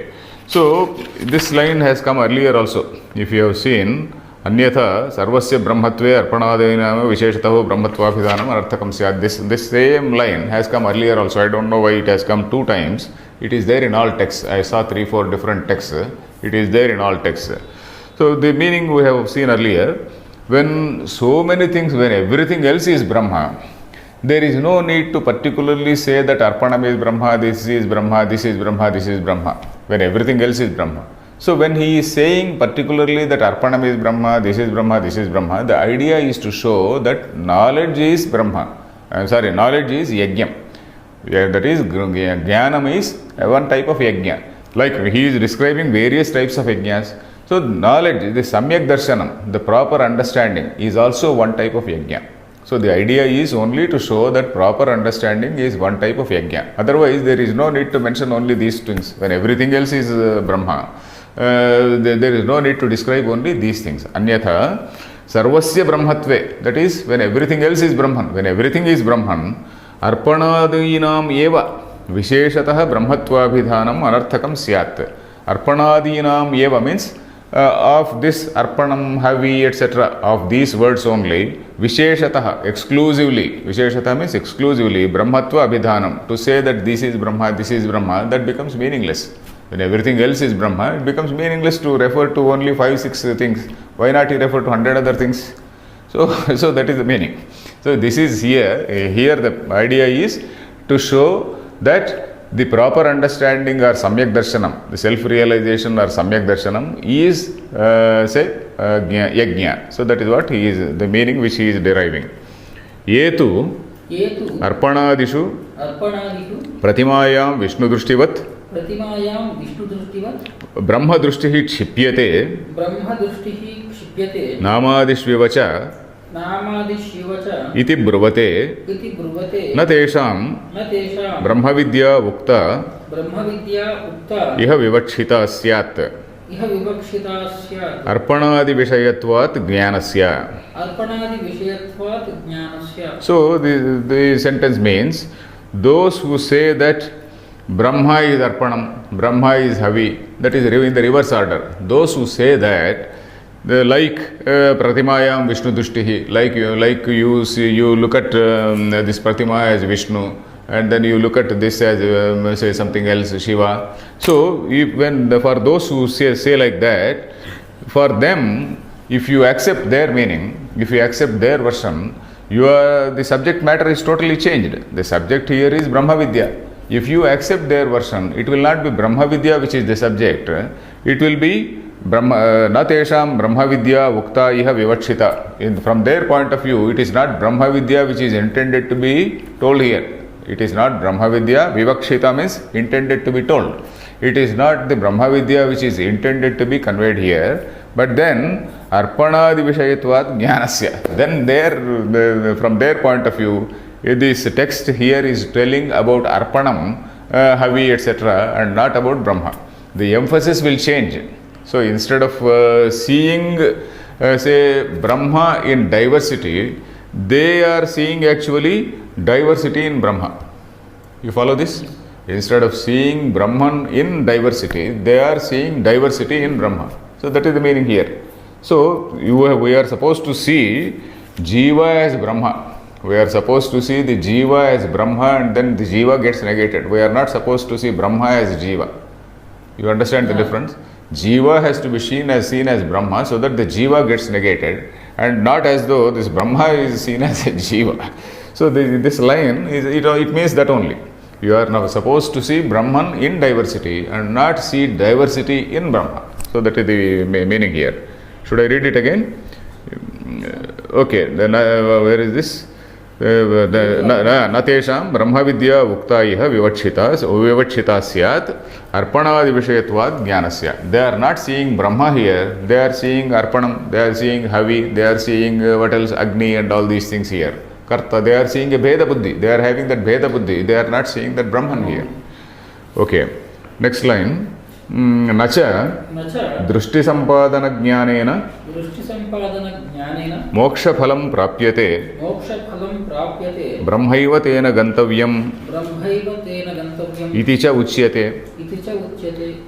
so this line has come earlier also. If you have seen, anyatha sarvasya brahmatve arpanadinameva visheshatah brahmatvabhidhanam anarthakam syat. This same line has come earlier also. I don't know why it has come two times. It is there in all texts. I saw 3-4 different texts. It is there in all texts. So the meaning we have seen earlier. When so many things, when everything else is Brahma, there is no need to particularly say that Arpanam is Brahma, this is Brahma, this is Brahma, this is Brahma, when everything else is Brahma. So when he is saying particularly that Arpanam is Brahma, this is Brahma, this is Brahma, the idea is to show that knowledge is Brahma. Knowledge is Yajnam. That is, Jnanam is one type of Yajna. Like he is describing various types of Yajnas. So knowledge, the Samyak Darshanam, the proper understanding is also one type of Yajna. So the idea is only to show that proper understanding is one type of Yajna. Otherwise there is no need to mention only these things. When everything else is Brahma, there is no need to describe only these things. Anyatha, sarvasya brahmatve, that is when everything else is Brahman. When everything is Brahman, arpanadinam eva visheshatah brahmatvabhidhanam anarthakam syat. Arpanadinam eva means of this arpanam, havi, etc. of these words only, visheshatah, exclusively, visheshatah means exclusively, brahmatva abhidhanam, to say that this is Brahma, that becomes meaningless. When everything else is Brahma, it becomes meaningless to refer to only 5-6 things. Why not you refer to 100 other things? So that is the meaning. So this is here the idea is to show that the proper understanding or Samyak Darshanam, the self-realization or Samyak Darshanam is Yajna. So that is what he is, the meaning which he is deriving. Yetu Arpanadishu Pratimayam Vishnu Drushtivat Brahma Drushtihi Kshipyate निक्षिप्यते नामादिष्विव च नामादिशिव च इति ब्रुवते इति ब्रुवते न तेषां न तेषां ब्रह्मविद्या उक्ता ब्रह्मविद्या उक्ता इह विवक्षिता स्यात् इह विवक्षिता स्यात् अर्पणादिविषयत्वात् ज्ञानस्य. अर्पणादिविषयत्वात् ज्ञानस्य. So the sentence means those who say that Brahma is Arpanam, Brahma is Havi, that is in the reverse order. Those who say that, like Pratimayam Vishnu Dushtihi, like you see, you look at this Pratima as Vishnu, and then you look at this as say something else, Shiva. So for those who say like that, for them, if you accept their meaning, if you accept their version, the subject matter is totally changed. The subject here is Brahma Vidya. If you accept their version, it will not be Brahma Vidya which is the subject. It will be Na tesham Brahma Vidya Ukta Iha Vivakshita. From their point of view, it is not Brahma Vidya which is intended to be told here. It is not Brahma Vidya. Vivakshita means intended to be told. It is not the Brahma Vidya which is intended to be conveyed here. But then Arpanadi Vishayatvat Jnanasya. Then from their point of view, this text here is telling about Arpanam, Havi, etc., and not about Brahma. The emphasis will change. So instead of seeing, say, Brahma in diversity, they are seeing actually diversity in Brahma. You follow this? Instead of seeing Brahman in diversity, they are seeing diversity in Brahma. So that is the meaning here. So we are supposed to see Jiva as Brahma. We are supposed to see the Jiva as Brahma, and then the Jiva gets negated. We are not supposed to see Brahma as Jiva. You understand the difference? Jiva has to be seen as Brahma, so that the Jiva gets negated, and not as though this Brahma is seen as a Jiva. So this line, it means that only. You are now supposed to see Brahman in diversity and not see diversity in Brahma. So that is the meaning here. Should I read it again? Okay, then where is this? Natesham Brahmavidya Uktaiha Vivakshita Syat Arpanadi Vishayatvad Jnanasya. They are not seeing Brahma here, they are seeing Arpanam, they are seeing Havi, they are seeing what else, Agni and all these things here. Karta, they are seeing a Bheda Buddhi, they are having that Bheda Buddhi, they are not seeing that Brahman here. Okay, next line. Nacha Drushti Sampadana Jnanena Moksha Phalam Prapyate Brahmaiva Tena Gantavyam Iti Cha Uchyate.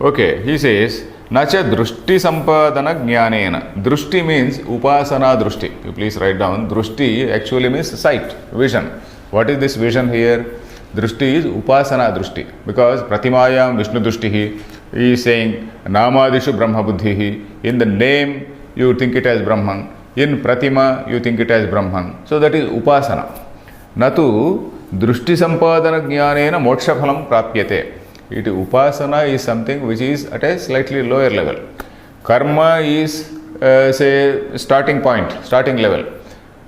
Okay, he says Nacha Drushti Sampadana Jnanena. Drushti means Upasana Drushti. You please write down. Drushti actually means sight, vision. What is this vision here? Drushti is Upasana Drushti, because Pratimayam Vishnu Dushtihi is saying Namadishu Brahma Buddhihi. In the name you think it as Brahman, in Pratima you think it as Brahman. So that is Upasana. Natu Drushti Sampadana Jnanena Moksha Phalam Prapyate. Upasana is something which is at a slightly lower level. Karma is say starting point, starting level.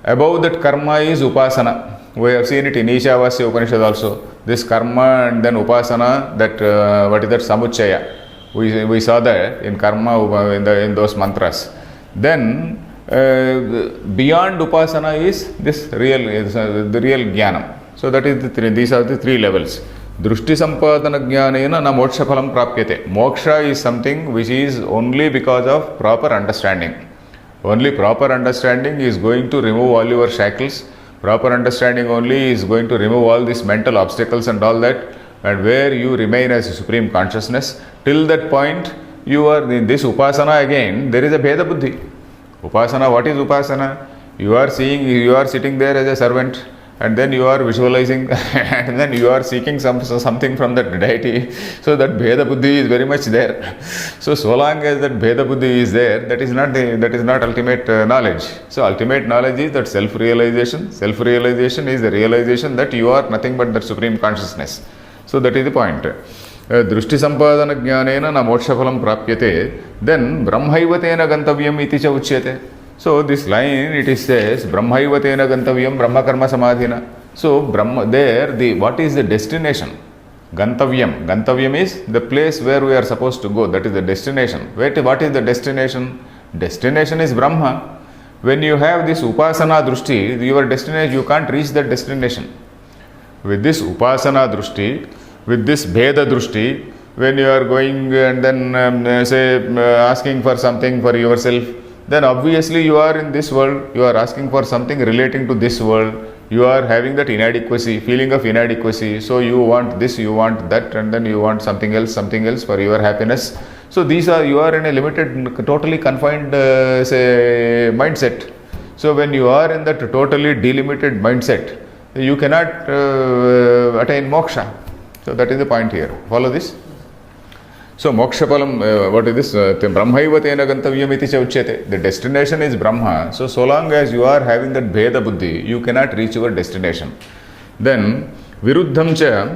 Above that karma is Upasana. We have seen it in Ishavasya Upanishad also. This karma and then upasana, that what is that, samuchaya. We saw that in karma in those mantras. Then beyond upasana is this the real jnanam. So that is these are the three levels. Drushti sampadana jnanena na moksha phalam prapyate. Moksha is something which is only because of proper understanding. Only proper understanding is going to remove all your shackles. Proper understanding only is going to remove all these mental obstacles and all that, and where you remain as a supreme consciousness. Till that point, you are in this upasana again, there is a Bheda Buddhi. Upasana, what is upasana? You are sitting there as a servant, and then you are visualizing, and then you are seeking something from that deity. So that Bheda Buddhi is very much there. So long as that Bheda Buddhi is there, that is not ultimate knowledge. So ultimate knowledge is that self-realization. Self-realization is the realization that you are nothing but that supreme consciousness. So that is the point. Drushti sampadana jnanena na moksha phalam prapyate. Then brahmaiva tena gantavyam iti cha uchyate. So this line, it says Brahmaiva tena gantavyam Brahma karma samadhina. So Brahma there, what is the destination? Gantavyam. Gantavyam is the place where we are supposed to go. That is the destination. What is the destination? Destination is Brahma. When you have this upasana drushti, your destination, you can't reach that destination. With this upasana drushti, with this bheda drushti, when you are going and then asking for something for yourself, then obviously you are in this world, you are asking for something relating to this world, you are having that inadequacy, feeling of inadequacy, so you want this, you want that, and then you want something else for your happiness. So you are in a limited, totally confined mindset. So when you are in that totally delimited mindset, you cannot attain moksha. So that is the point here. Follow this? So moksha palam, what is this? Brahmaiva tena gantavyam iti cha uchyate. The destination is Brahma. So long as you are having that bheda buddhi, you cannot reach your destination. Then viruddham cha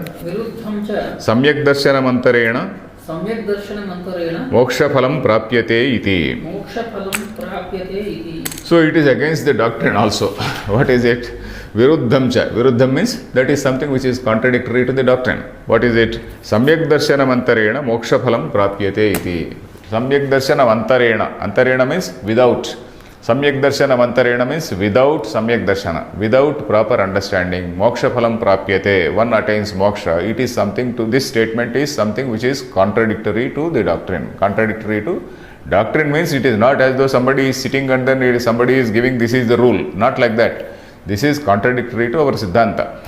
samyak darshanam antarena सम्यक् दर्शनमन्तरेण मोक्षफलं प्राप्यते इति. मोक्षफलं प्राप्यते इति. So it is against the doctrine also. What is it? Viruddham cha. Viruddham means that is something which is contradictory to the doctrine. What is it? Samyak darshanam antarena mokshaphalam prapyate iti. Samyak darshanam antarena. Antarena means without. Samyak darshanam antarena means without samyak darshana, without proper understanding. Moksha phalam prapyate, one attains moksha. It is something to, this statement is something which is contradictory to the doctrine. Contradictory to doctrine means it is not as though somebody is sitting and then somebody is giving this is the rule. Not like that. This is contradictory to our Siddhanta.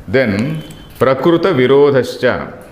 Then prakruta virodhascha.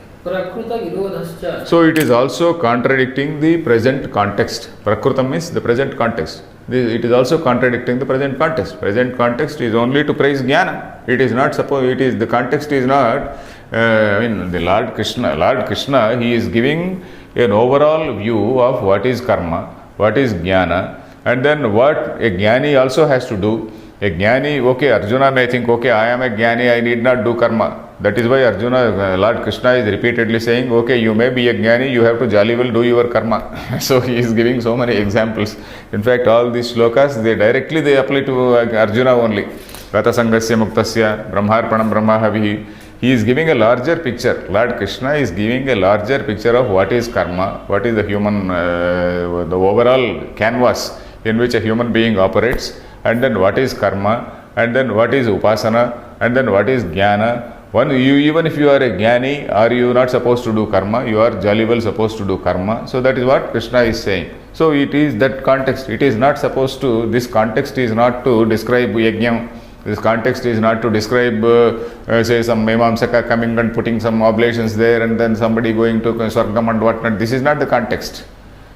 So it is also contradicting the present context. Prakrutam means the present context. It is also contradicting the present context. Present context is only to praise jnana. It is not suppose. It is the context is not. The Lord Krishna, he is giving an overall view of what is karma, what is jnana, and then what a jnani also has to do. A jnani, okay, Arjuna may think, okay, I am a jnani, I need not do karma. That is why Arjuna, Lord Krishna is repeatedly saying, okay, you may be a jnani, you have to jolly well do your karma. So he is giving so many examples. In fact, all these shlokas, they apply to Arjuna only. Gata sangasya muktasya, brahmarpanam brahmahavihi. He is giving a larger picture. Lord Krishna is giving a larger picture of what is karma, what is the human, the overall canvas in which a human being operates, and then what is karma, and then what is upasana, and then what is jnana. Even if you are a jnani, are you not supposed to do karma? You are jolly well supposed to do karma. So that is what Krishna is saying. So it is that context. It is not supposed to, this context is not to describe yajnam. This context is not to describe, say, some Mimamsaka coming and putting some oblations there and then somebody going to Swargam and whatnot. This is not the context.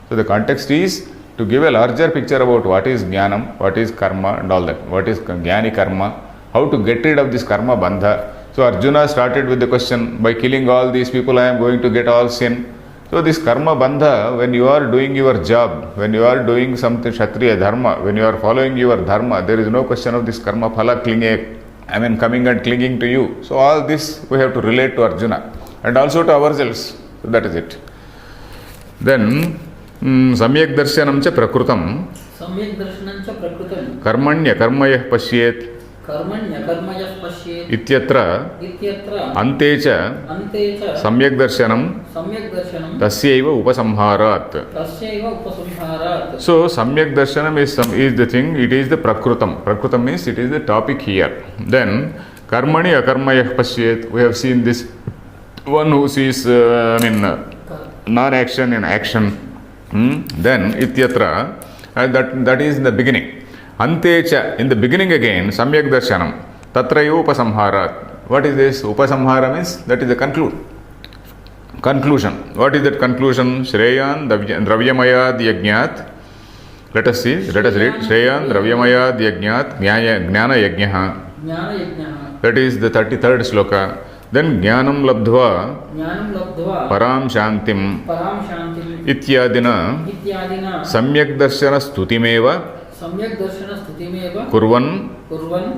So the context is to give a larger picture about what is jnanam, what is karma and all that. What is jnani karma, how to get rid of this karma bandha. So Arjuna started with the question, by killing all these people I am going to get all sin. So this karma bandha, when you are doing your job, when you are doing something Kshatriya dharma, when you are following your dharma, there is no question of this karma phala coming and clinging to you. So all this we have to relate to Arjuna and also to ourselves. So that is it. Then samyak darshanam cha prakrutam karmanya karmayah pashyet ityatra antecha samyak darshanam tasyaiva upasamharat. So samyak darshanam is the thing, it is the prakrutam. Prakrutam means it is the topic here. Then karmani akarmayah pashyet, we have seen this one who sees non-action in action. Then ityatra, that is the beginning. Antecha, in the beginning again, samyak darshanam, tatrayo upasamharat. What is this? Upasamhara means that is the conclusion. What is that conclusion? Shreyan dravyamayad yajnat. Let us read. Shreyan dravyamayad yajnat jnana yajnaha. That is the 33rd sloka. Then jnanam labdhva param shantim ityadina samyak darshana stutimeva kurvan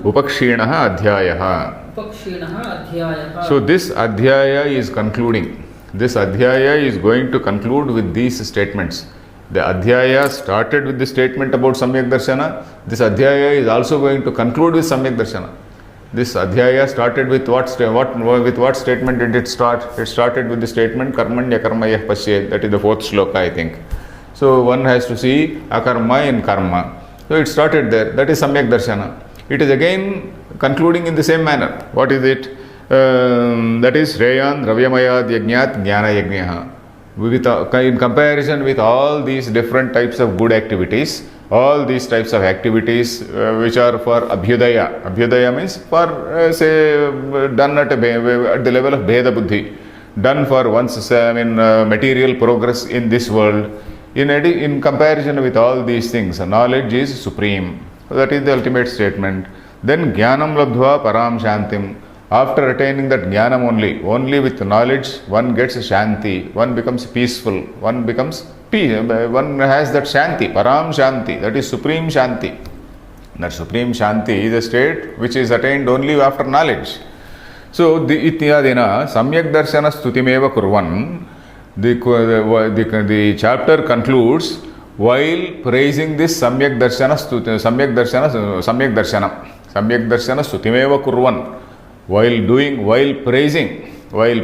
upakshinaha adhyayah. So this adhyaya is concluding. This adhyaya is going to conclude with these statements. The adhyaya started with the statement about samyak darshana. This adhyaya is also going to conclude with samyak darshana. This adhyaya started with what statement did it start? It started with the statement karmanya karmayah pashyet. That is the 4th sloka, I think. So one has to see akarma in karma. So it started there. That is Samyak Darshana. It is again concluding in the same manner. What is it? That is Shreyan Dravyamayad Yajnat Jnana Yajnaha. In comparison with all these different types of good activities, all these types of activities which are for Abhyudaya. Abhyudaya means for done at the level of Bheda Buddhi, done for one's material progress in this world. In comparison with all these things, knowledge is supreme. That is the ultimate statement. Then Jnanam Labdhva Param Shantim. After attaining that Jnanam only with knowledge, one gets Shanti, one becomes peaceful, one becomes peace, one has that Shanti, Param Shanti, that is Supreme Shanti. That Supreme Shanti is a state which is attained only after knowledge. So, the Ityadina Samyak Darshana Stutimeva Kurvan, the chapter concludes while praising this Samyak Darshana Stutimeva Kurvan. While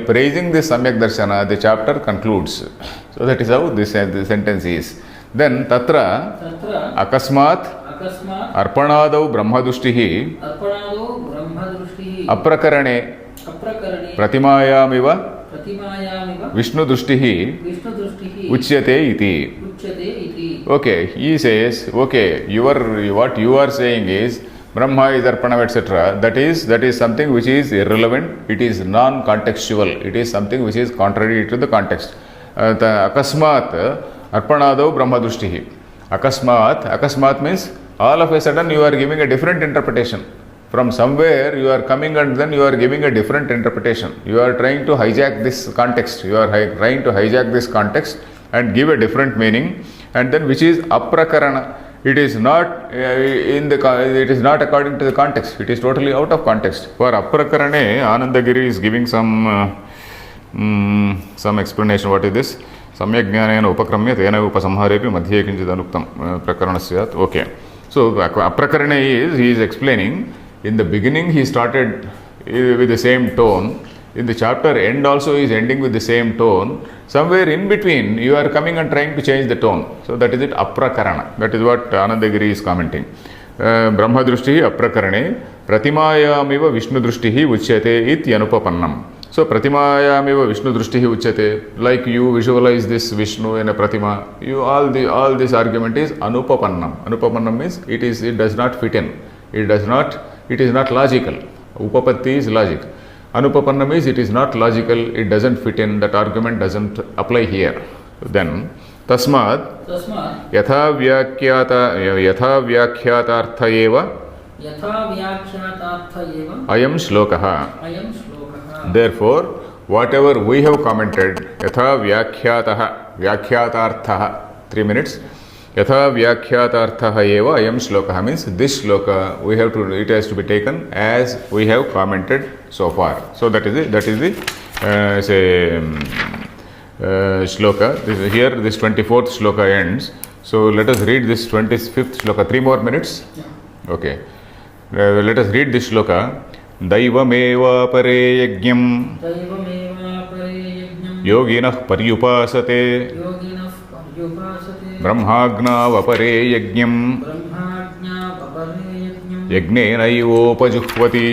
praising this Samyak Darshana, the chapter concludes. So that is how this sentence is. Then Tatra Akasmat Arpanadau Brahmadushtihi Aprakarane Pratimayamiva Vishnu Dushtihi Uchyate iti. Okay, he says, okay, what you are saying is Brahma is Arpanam, etc. That is something which is irrelevant, it is non-contextual, it is something which is contrary to the context. Akasmat Arpanadau Brahmadushtihi. Akasmat means all of a sudden you are giving a different interpretation. From somewhere you are coming and then you are giving a different interpretation. You are trying to hijack this context. And give a different meaning, and then which is aprakarana. It is not it is not according to the context. It is totally out of context. For aprakarane, Anandagiri is giving some explanation. What is this? Samyak jnanena upakramya tena upasamharepi madhye kinchid anuktam prakaranasya. Okay. So aprakarane he is explaining. In the beginning he started with the same tone. In the chapter end also is ending with the same tone. Somewhere in between you are coming and trying to change the tone. So that is it, aprakarana. That is what Anandagiri is commenting. Brahma drushtihi aprakarane pratimayamiva Vishnu drushtihi uchyate iti anupapannam. So pratimayamiva Vishnu drushtihi uchyate. Like you visualize this Vishnu in a pratima. All this argument is anupapannam. Anupapannam means it does not fit in. It is not logical. Upapatti is logic. Anupapannam is it is not logical, it doesn't fit in, that argument doesn't apply here. Then, Tasmad Yatha Vyakhyata eva Ayam Shlokaha. Therefore, whatever we have commented, Yatha Vyakhyata 3 minutes. Yatha Vyakhyata eva Ayam Shlokaha means this shloka it has to be taken as we have commented so far. So that is the shloka. Here this 24th shloka ends. So let us read this 25th shloka. 3 more minutes. Okay. Let us read this shloka. Daivameva pare yajñam yoginah paryupasate Brahmagna vapare yajñam yajnenaivopajuhvati.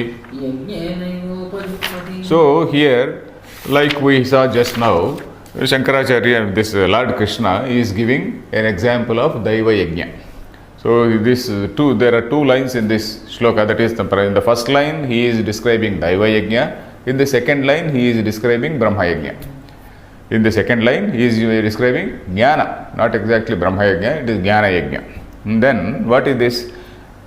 So here, like we saw just now, Shankaracharya, this Lord Krishna is giving an example of Daiva Yajna. So there are 2 lines in this shloka. That is, in the first line he is describing Daiva Yajna. In the second line he is describing Brahma Yajna. In the second line he is describing Jnana, not exactly Brahma Yajna, it is Jnana Yajna. And then what is this?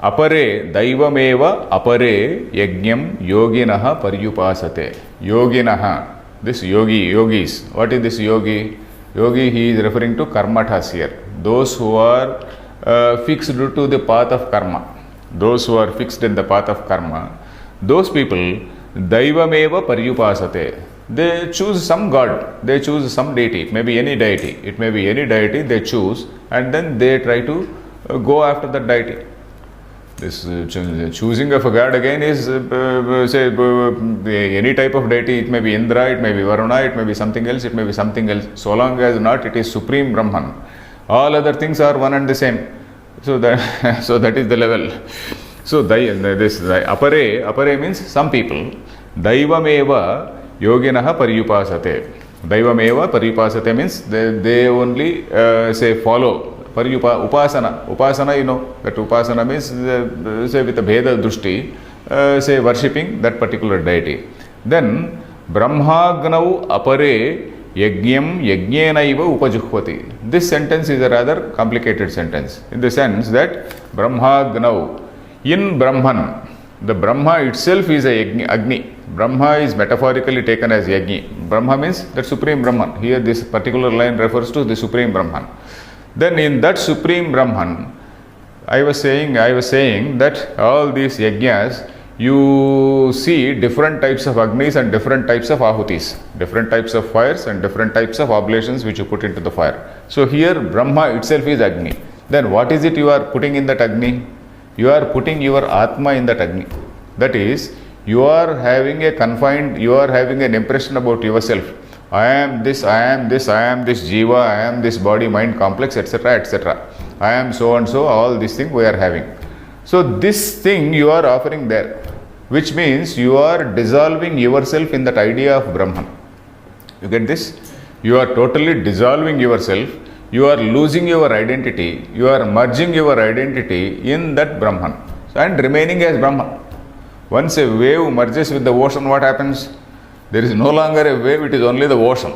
Apare Daivameva Apare Yajñam Yoginaha Paryupasate. Yoginaha, this yogis. What is this yogi? Yogi, he is referring to karmathas here. Those who are fixed to the path of karma. Those who are fixed in the path of karma. Those people, Daivameva Paryupasate. They choose some god, they choose some deity. It may be any deity. They choose and then they try to go after that deity. This choosing of a god again is any type of deity. It may be Indra, it may be Varuna, it may be something else, So long as not it is Supreme Brahman. All other things are one and the same. So that, so that is the level. So this apare means some people. Daivameva yoginaha paryupasate. Daivameva paryupasate means they only say follow. Upasana. Upasana, you know, that upasana means say with a Bheda Drushti, say worshipping that particular deity. Then Brahmagnau apare yajñam yajñenaiva upajuhvati. This sentence is a rather complicated sentence in the sense that Brahmagnau, in Brahman, the Brahma itself is a Agni. Brahma is metaphorically taken as Yajni. Brahma means the Supreme Brahman. Here this particular line refers to the Supreme Brahman. Then in that Supreme Brahman, I was saying that all these yajnas, you see different types of Agnis and different types of Ahutis, different types of fires and different types of oblations which you put into the fire. So here Brahma itself is Agni. Then what is it you are putting in that Agni? You are putting your Atma in that Agni. That is, you are having an impression about yourself. I am this Jiva, I am this body, mind complex, etc., etc. I am so and so, all these things we are having. So this thing you are offering there, which means you are dissolving yourself in that idea of Brahman. You get this? You are totally dissolving yourself, you are losing your identity, you are merging your identity in that Brahman and remaining as Brahman. Once a wave merges with the ocean, what happens? There is no longer a wave, it is only the ocean.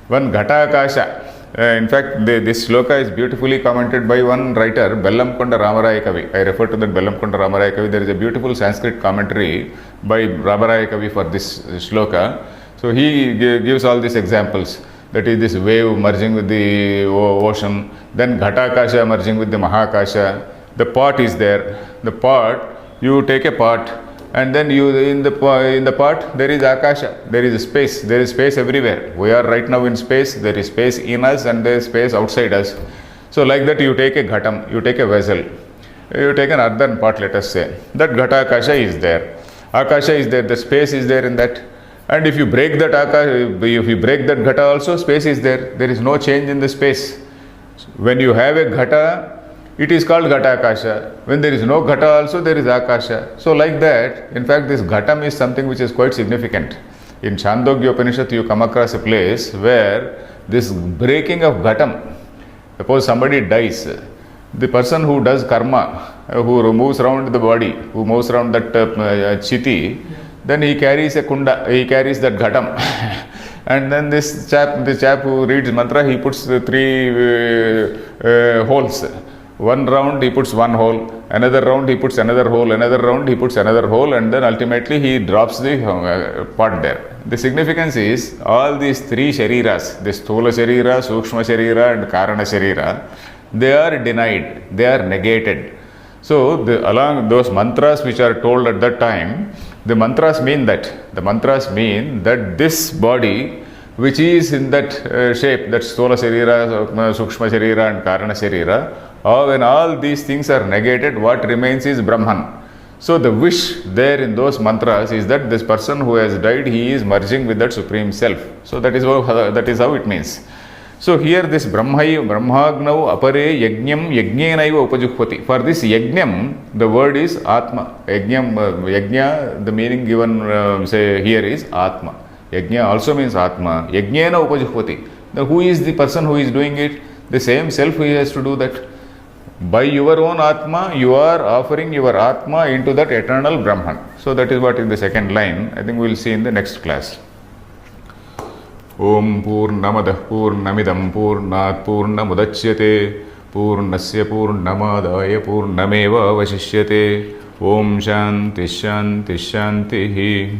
One Ghata Akasha. In fact, this sloka is beautifully commented by one writer, Bellamkonda Ramaraya Kavi. I refer to that Bellamkonda Ramaraya Kavi. There is a beautiful Sanskrit commentary by Ramaraya Kavi for this sloka. So he gives all these examples. That is this wave merging with the ocean, then Ghata Akasha merging with the Mahakasha. The pot is there. The pot, you take a pot, and then you in the pot there is Akasha, there is space, there is space everywhere. We are right now in space, there is space in us and there is space outside us. So like that you take a ghatam, you take a vessel, you take an earthen pot, let us say. That Ghata Akasha is there. Akasha is there, the space is there in that. And if you break that Akasha, if you break that Ghata also, space is there. There is no change in the space. When you have a Ghata, it is called Ghata Akasha. When there is no Ghata also, there is Akasha. So like that, in fact, this Ghatam is something which is quite significant. In Chandogya Upanishad, you come across a place where this breaking of Ghatam, suppose somebody dies, the person who does karma, who moves around the body, who moves around that chiti, then he carries a kunda, he carries that Ghatam. And then the chap who reads mantra, he puts the three holes. One round he puts one hole, another round he puts another hole, another round he puts another hole, and then ultimately he drops the pot there. The significance is all these three shariras, the Sthula Sharira, Sukshma Sharira and Karana Sharira, they are denied, they are negated. So along those mantras which are told at that time, the mantras mean that. The mantras mean that this body which is in that shape, that Sthula Sharira, Sukshma Sharira and Karana Sharira, when all these things are negated, what remains is Brahman. So the wish there in those mantras is that this person who has died, he is merging with that Supreme Self. So that is how it means. So here this Brahmagnau apare yajñam yajñenaiva upajuhvati. For this yajñam, the word is Atma. Yajña, the meaning given say here is Atma. Yajña also means Atma. Yajñena upajuhvati. Now who is the person who is doing it? The same self who has to do that. By your own Atma, you are offering your Atma into that eternal Brahman. So that is what in the second line, I think we will see in the next class. Om Purnamadah Purnamidam Purnat Purnamudachyate Purnasya Purnamadaya Purnameva Vasishyate Om Shanti Shanti Shantihi.